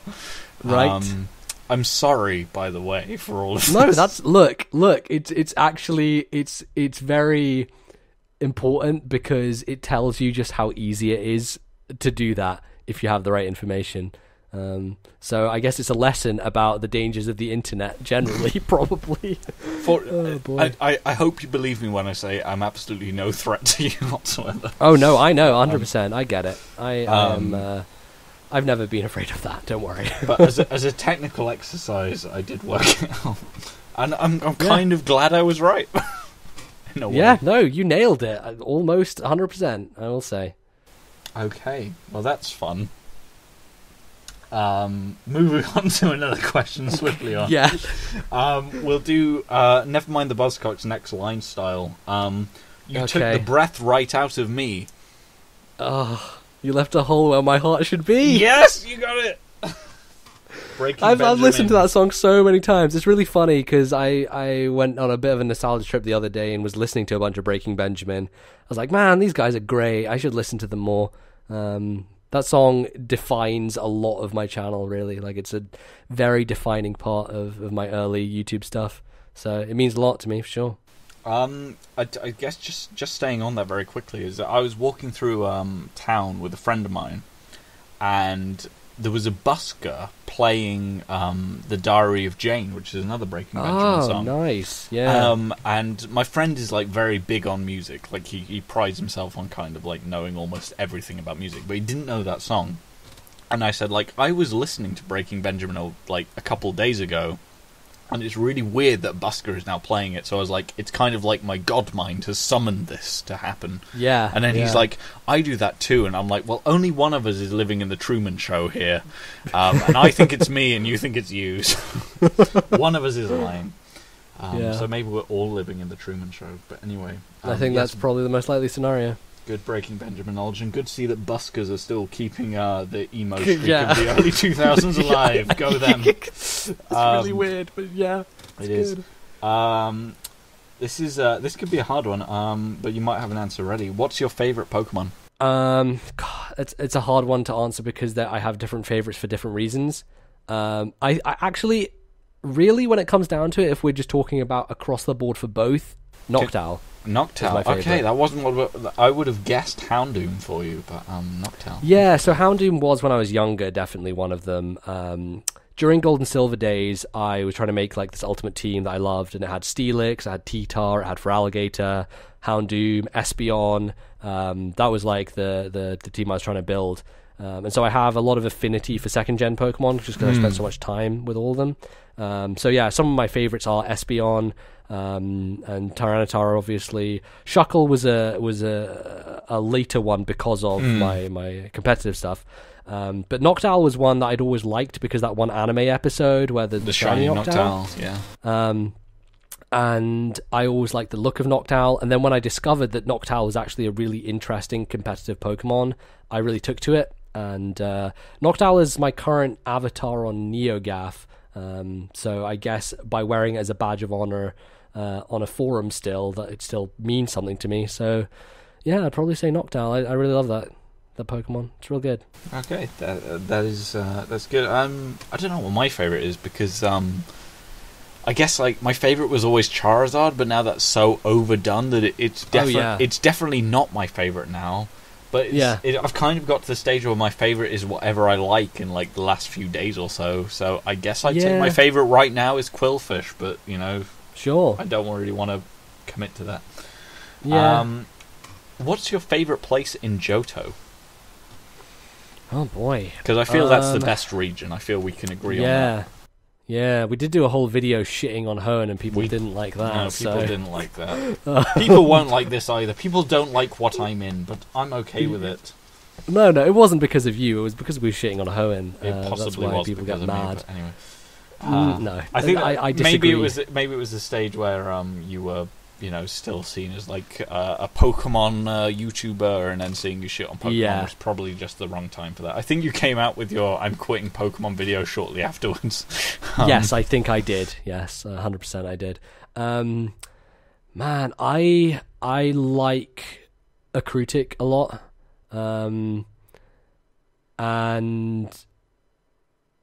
Right. I'm sorry, by the way, for all of this. No, that's look. It's actually it's very important because it tells you just how easy it is to do that if you have the right information. So I guess it's a lesson about the dangers of the internet generally, probably. Oh, boy. I hope you believe me when I say I'm absolutely no threat to you whatsoever. Oh no, I know, 100%. I get it. I've never been afraid of that. Don't worry. But as a technical exercise, I did work it out, and I'm kind of glad I was right. In a way. Yeah, no, you nailed it. Almost 100%. I will say. Okay, well that's fun. Moving on to another question swiftly on. Yeah. We'll do Never Mind the Buzzcocks next line style. You took the breath right out of me. Oh, you left a hole where my heart should be. Yes, you got it. I've listened to that song so many times. It's really funny because I went on a bit of a nostalgia trip the other day and was listening to a bunch of Breaking Benjamin. I was like, man, these guys are great. I should listen to them more. That song defines a lot of my channel, really. Like, it's a very defining part of my early YouTube stuff. So it means a lot to me, for sure. I guess just staying on that very quickly is that I was walking through town with a friend of mine, and there was a busker playing The Diary of Jane, which is another Breaking Benjamin song. Oh, nice, yeah. And my friend is like very big on music. Like he prides himself on kind of like knowing almost everything about music, but he didn't know that song. And I said, like, I was listening to Breaking Benjamin like a couple of days ago, and it's really weird that Busker is now playing it. So I was like, it's kind of like my god mind has summoned this to happen. Yeah. And then he's like, I do that too. And I'm like, well, only one of us is living in the Truman Show here. And I think it's me and you think it's you. So one of us is lying. So maybe we're all living in the Truman Show. But anyway. I think that's probably the most likely scenario. Good Breaking Benjamin knowledge, and good to see that buskers are still keeping the emo streak of the early 2000s alive. Go them. It's really weird, but yeah, it is. This could be a hard one, but you might have an answer ready. What's your favourite Pokemon? God, it's a hard one to answer because I have different favourites for different reasons. I actually, really, when it comes down to it, if we're just talking about across the board for both, Noctowl. Noctowl. Okay, that wasn't what I would have guessed. Houndoom for you, but Noctowl. Yeah, so Houndoom was when I was younger, definitely one of them. During Gold and Silver days, I was trying to make like this ultimate team that I loved, and it had Steelix, it had T-Tar, it had Feraligatr, Houndoom, Espeon. That was like the team I was trying to build. And so I have a lot of affinity for second gen Pokemon just because I spent so much time with all of them. So yeah, some of my favorites are Espeon, and Tyranitar, obviously. Shuckle was a later one because of my competitive stuff. But Noctowl was one that I'd always liked because that one anime episode where the shiny Noctowl. Yeah. And I always liked the look of Noctowl. And then when I discovered that Noctowl was actually a really interesting competitive Pokemon, I really took to it. And Noctowl is my current avatar on NeoGAF. So I guess by wearing it as a badge of honor on a forum still, that it still means something to me. So yeah, I'd probably say Noctowl. I really love that Pokemon. It's real good. Okay, that's good. I don't know what my favorite is because I guess like my favorite was always Charizard, but now that's so overdone that it's definitely not my favorite now. But I've kind of got to the stage where my favorite is whatever I like in like the last few days or so. So I guess I'd say my favorite right now is Quillfish, but sure, I don't really want to commit to that. Yeah. What's your favorite place in Johto? Oh boy, because I feel that's the best region. I feel we can agree on that. Yeah, we did do a whole video shitting on Hoenn, and people didn't like that. No, people didn't like that. People won't like this either. People don't like what I'm in, but I'm okay with it. No, it wasn't because of you. It was because we were shitting on Hoenn. It possibly that's why was people because get of mad. Me, but anyway. No, I think I disagree. Maybe it was the stage where you were still seen as like a Pokemon YouTuber, and then seeing you shit on Pokemon was probably just the wrong time for that. I think you came out with your "I'm quitting Pokemon" video shortly afterwards. Yes, I think I did. Yes, 100% I did. Man, I like Akrutik a lot, and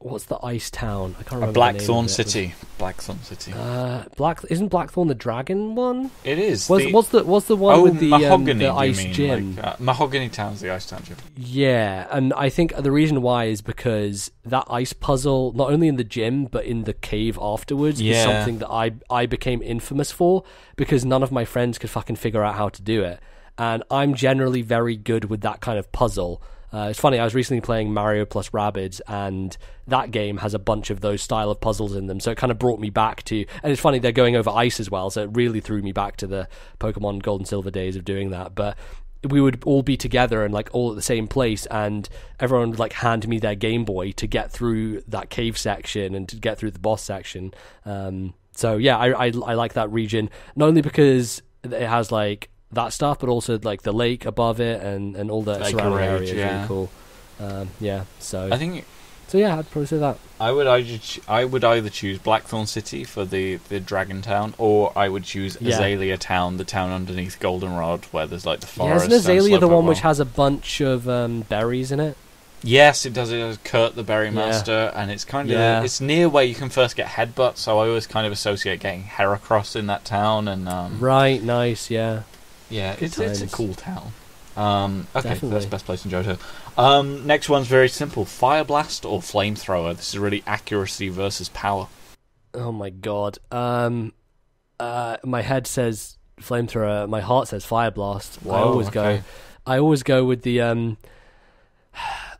what's the ice town? I can't remember. Blackthorn City. Blackthorn City. Isn't Blackthorn the dragon one? It is. What's the one with the Mahogany, the ice gym? Like, Mahogany Town's the ice town gym. Yeah, and I think the reason why is because that ice puzzle, not only in the gym but in the cave afterwards, is something that I became infamous for, because none of my friends could fucking figure out how to do it, and I'm generally very good with that kind of puzzle. It's funny, I was recently playing Mario plus Rabbids, and that game has a bunch of those style of puzzles in them, so it kind of brought me back to... And it's funny, they're going over ice as well, so it really threw me back to the Pokemon Gold and Silver days of doing that. But we would all be together and like all at the same place, and everyone would like hand me their Game Boy to get through that cave section and to get through the boss section. So yeah, I like that region, not only because it has like that stuff, but also like the lake above it and all the surrounding area is really cool. So yeah, I'd probably say that. I would either choose Blackthorn City for the Dragon Town, or I would choose Azalea Town, the town underneath Goldenrod, where there's like the forest. Isn't Azalea the one which has a bunch of berries in it? Yes, it does. It has Kurt the Berry Master, and it's kind of it's near where you can first get Headbutt. So I always kind of associate getting Heracross in that town, and right, nice, yeah. Yeah, it's a cool town. Okay, Definitely. So that's the best place in Johto. Next one's very simple. Fire Blast or Flamethrower? This is really accuracy versus power. Oh my god. My head says Flamethrower, my heart says Fire Blast. Whoa, I always go with the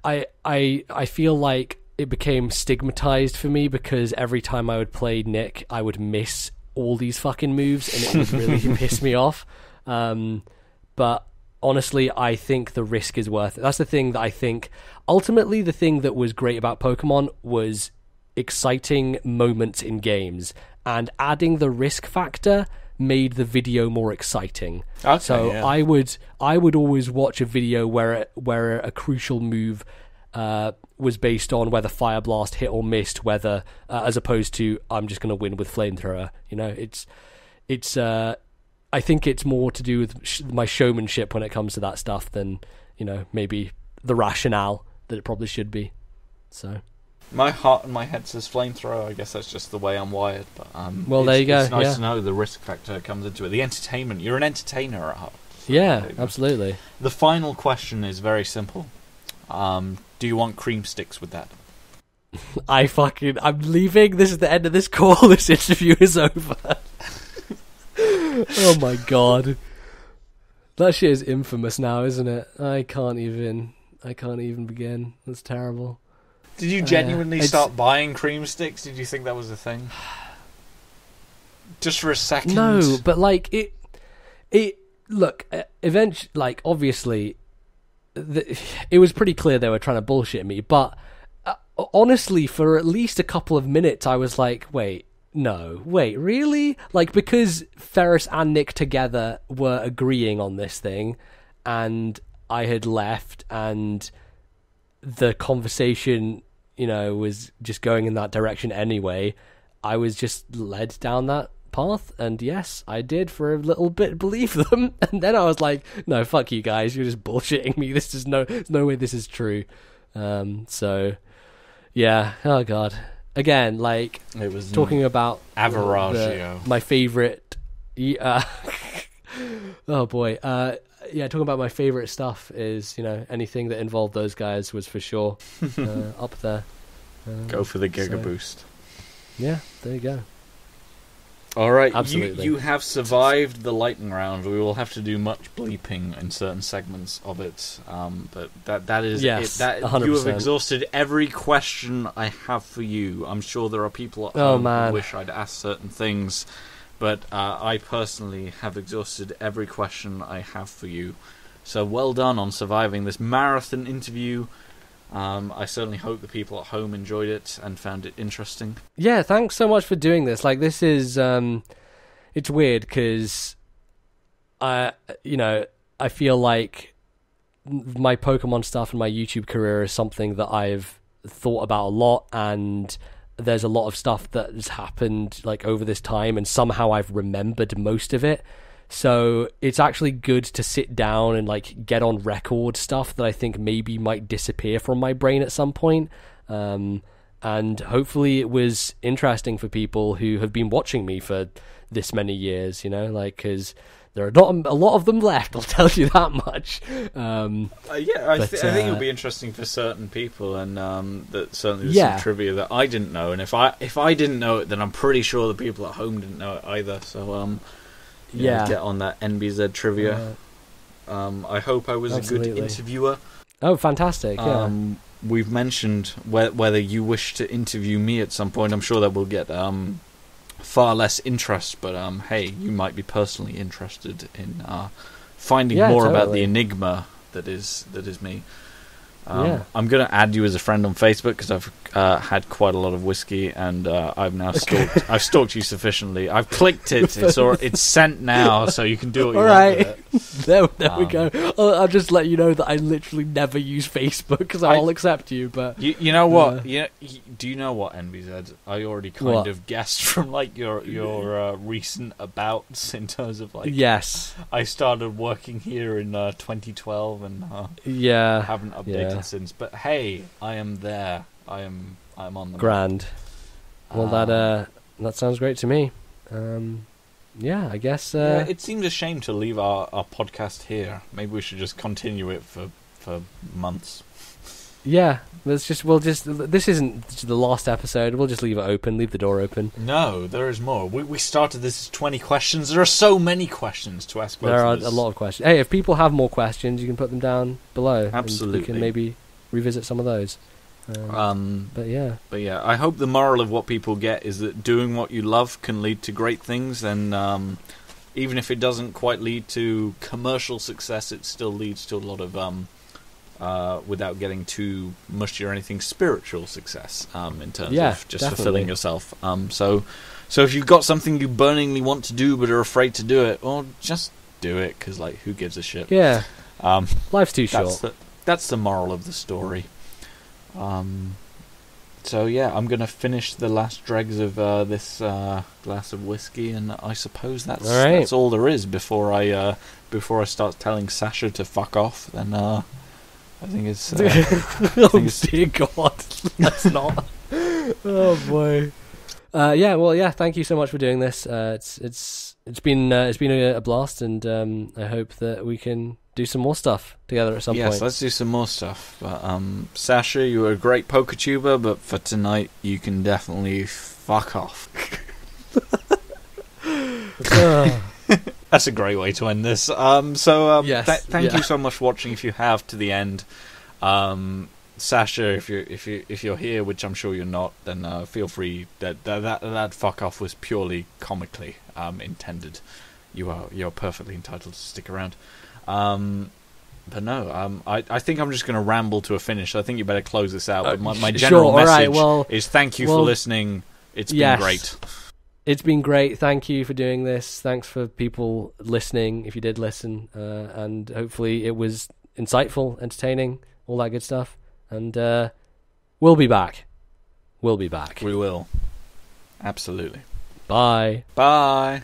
I feel like it became stigmatized for me because every time I would play Nick, I would miss all these fucking moves, and it would really piss me off. But honestly, I think the risk is worth it. That's the thing that I think. Ultimately, the thing that was great about Pokemon was exciting moments in games, and adding the risk factor made the video more exciting. Okay, so yeah. I would always watch a video where a crucial move was based on whether Fire Blast hit or missed, whether as opposed to I'm just going to win with Flamethrower. You know, it's I think it's more to do with my showmanship when it comes to that stuff than, you know, maybe the rationale that it probably should be. So my heart and my head says Flamethrower. I guess that's just the way I'm wired. But well, there you go. It's nice to know the risk factor comes into it. The entertainment. You're an entertainer at heart. So yeah, absolutely. The final question is very simple. Do you want cream sticks with that? I'm leaving. This is the end of this call. This interview is over. Oh my god, that shit is infamous now, isn't it? I can't even begin. That's terrible. Did you genuinely start buying cream sticks? Did you think that was a thing? Just for a second? No, but like it. Look, eventually, like obviously, it was pretty clear they were trying to bullshit me. But honestly, for at least a couple of minutes, I was like, wait, really? Like, because Ferris and Nick together were agreeing on this thing, and I had left, and the conversation, you know, was just going in that direction anyway, I was just led down that path, and yes, I did for a little bit believe them, and then I was like, no, fuck you guys, you're just bullshitting me, there's no way this is true. So yeah, oh god. Again, like, it was talking about Avaragio. My favorite. Oh boy. Talking about my favorite stuff is, you know, anything that involved those guys was for sure up there. Go for the Giga Boost. Yeah, there you go. All right, absolutely. You have survived the lightning round. We will have to do much bleeping in certain segments of it, but that is yes, it. 100%. You have exhausted every question I have for you. I'm sure there are people at home who wish I'd asked certain things, but I personally have exhausted every question I have for you. So well done on surviving this marathon interview. I certainly hope the people at home enjoyed it and found it interesting. Yeah, thanks so much for doing this. Like, this is, it's weird because, I feel like my Pokemon stuff and my YouTube career is something that I've thought about a lot, and there's a lot of stuff that has happened like over this time, and somehow I've remembered most of it. So it's actually good to sit down and like get on record stuff that I think maybe might disappear from my brain at some point. and hopefully it was interesting for people who have been watching me for this many years, because there are not a lot of them left, I'll tell you that much. I think it'll be interesting for certain people, and that certainly there's some trivia that I didn't know, and if I didn't know it, then I'm pretty sure the people at home didn't know it either. So get on that NBZ trivia. I hope I was a good interviewer. Oh, fantastic! Yeah. We've mentioned whether you wish to interview me at some point. I'm sure that will get far less interest, but hey, you might be personally interested in finding more about the enigma that is me. I'm going to add you as a friend on Facebook because I've had quite a lot of whiskey, and I've now stalked you sufficiently. I've clicked it. It's sent now, so you can do what you want with it. There we go. I'll just let you know that I literally never use Facebook because I'll accept you. But you know what? Do you know what, NBZ? I already kind of guessed from like your recent abouts in terms of like. Yes. I started working here in 2012 and haven't updated since. But hey, I am there. I'm on the grand. Well, that sounds great to me. I guess. It seems a shame to leave our podcast here. Maybe we should just continue it for months. Yeah, this isn't the last episode. We'll just leave it open, leave the door open. No, there is more. We started this as 20 questions. There are so many questions to ask. There are a lot of questions. Hey, if people have more questions, you can put them down below. Absolutely. And we can maybe revisit some of those. But yeah, I hope the moral of what people get is that doing what you love can lead to great things, and even if it doesn't quite lead to commercial success, it still leads to a lot of without getting too mushy or anything, spiritual success in terms of just fulfilling yourself. So if you've got something you burningly want to do but are afraid to do it, well, just do it, because like, who gives a shit? Yeah. Life's too short. That's the moral of the story. So yeah, I'm gonna finish the last dregs of this glass of whiskey, and I suppose that's all there is before I start telling Sasha to fuck off. Then I think it's. Dear God, that's not. Oh boy. Thank you so much for doing this. It's been a blast, and I hope that we can do some more stuff together at some point. Yes, let's do some more stuff. But, Sasha, you were a great poker tuber, but for tonight, you can definitely fuck off. That's a great way to end this. Thank you so much for watching. If you have to the end, Sasha, if you're here, which I'm sure you're not, then feel free. That fuck off was purely comically intended. You're perfectly entitled to stick around. But no, I think I'm just going to ramble to a finish. I think you better close this out. But my general message is thank you for listening. It's been great. It's been great. Thank you for doing this. Thanks for people listening, if you did listen. And hopefully it was insightful, entertaining, all that good stuff. And we'll be back. We will. Absolutely. Bye. Bye.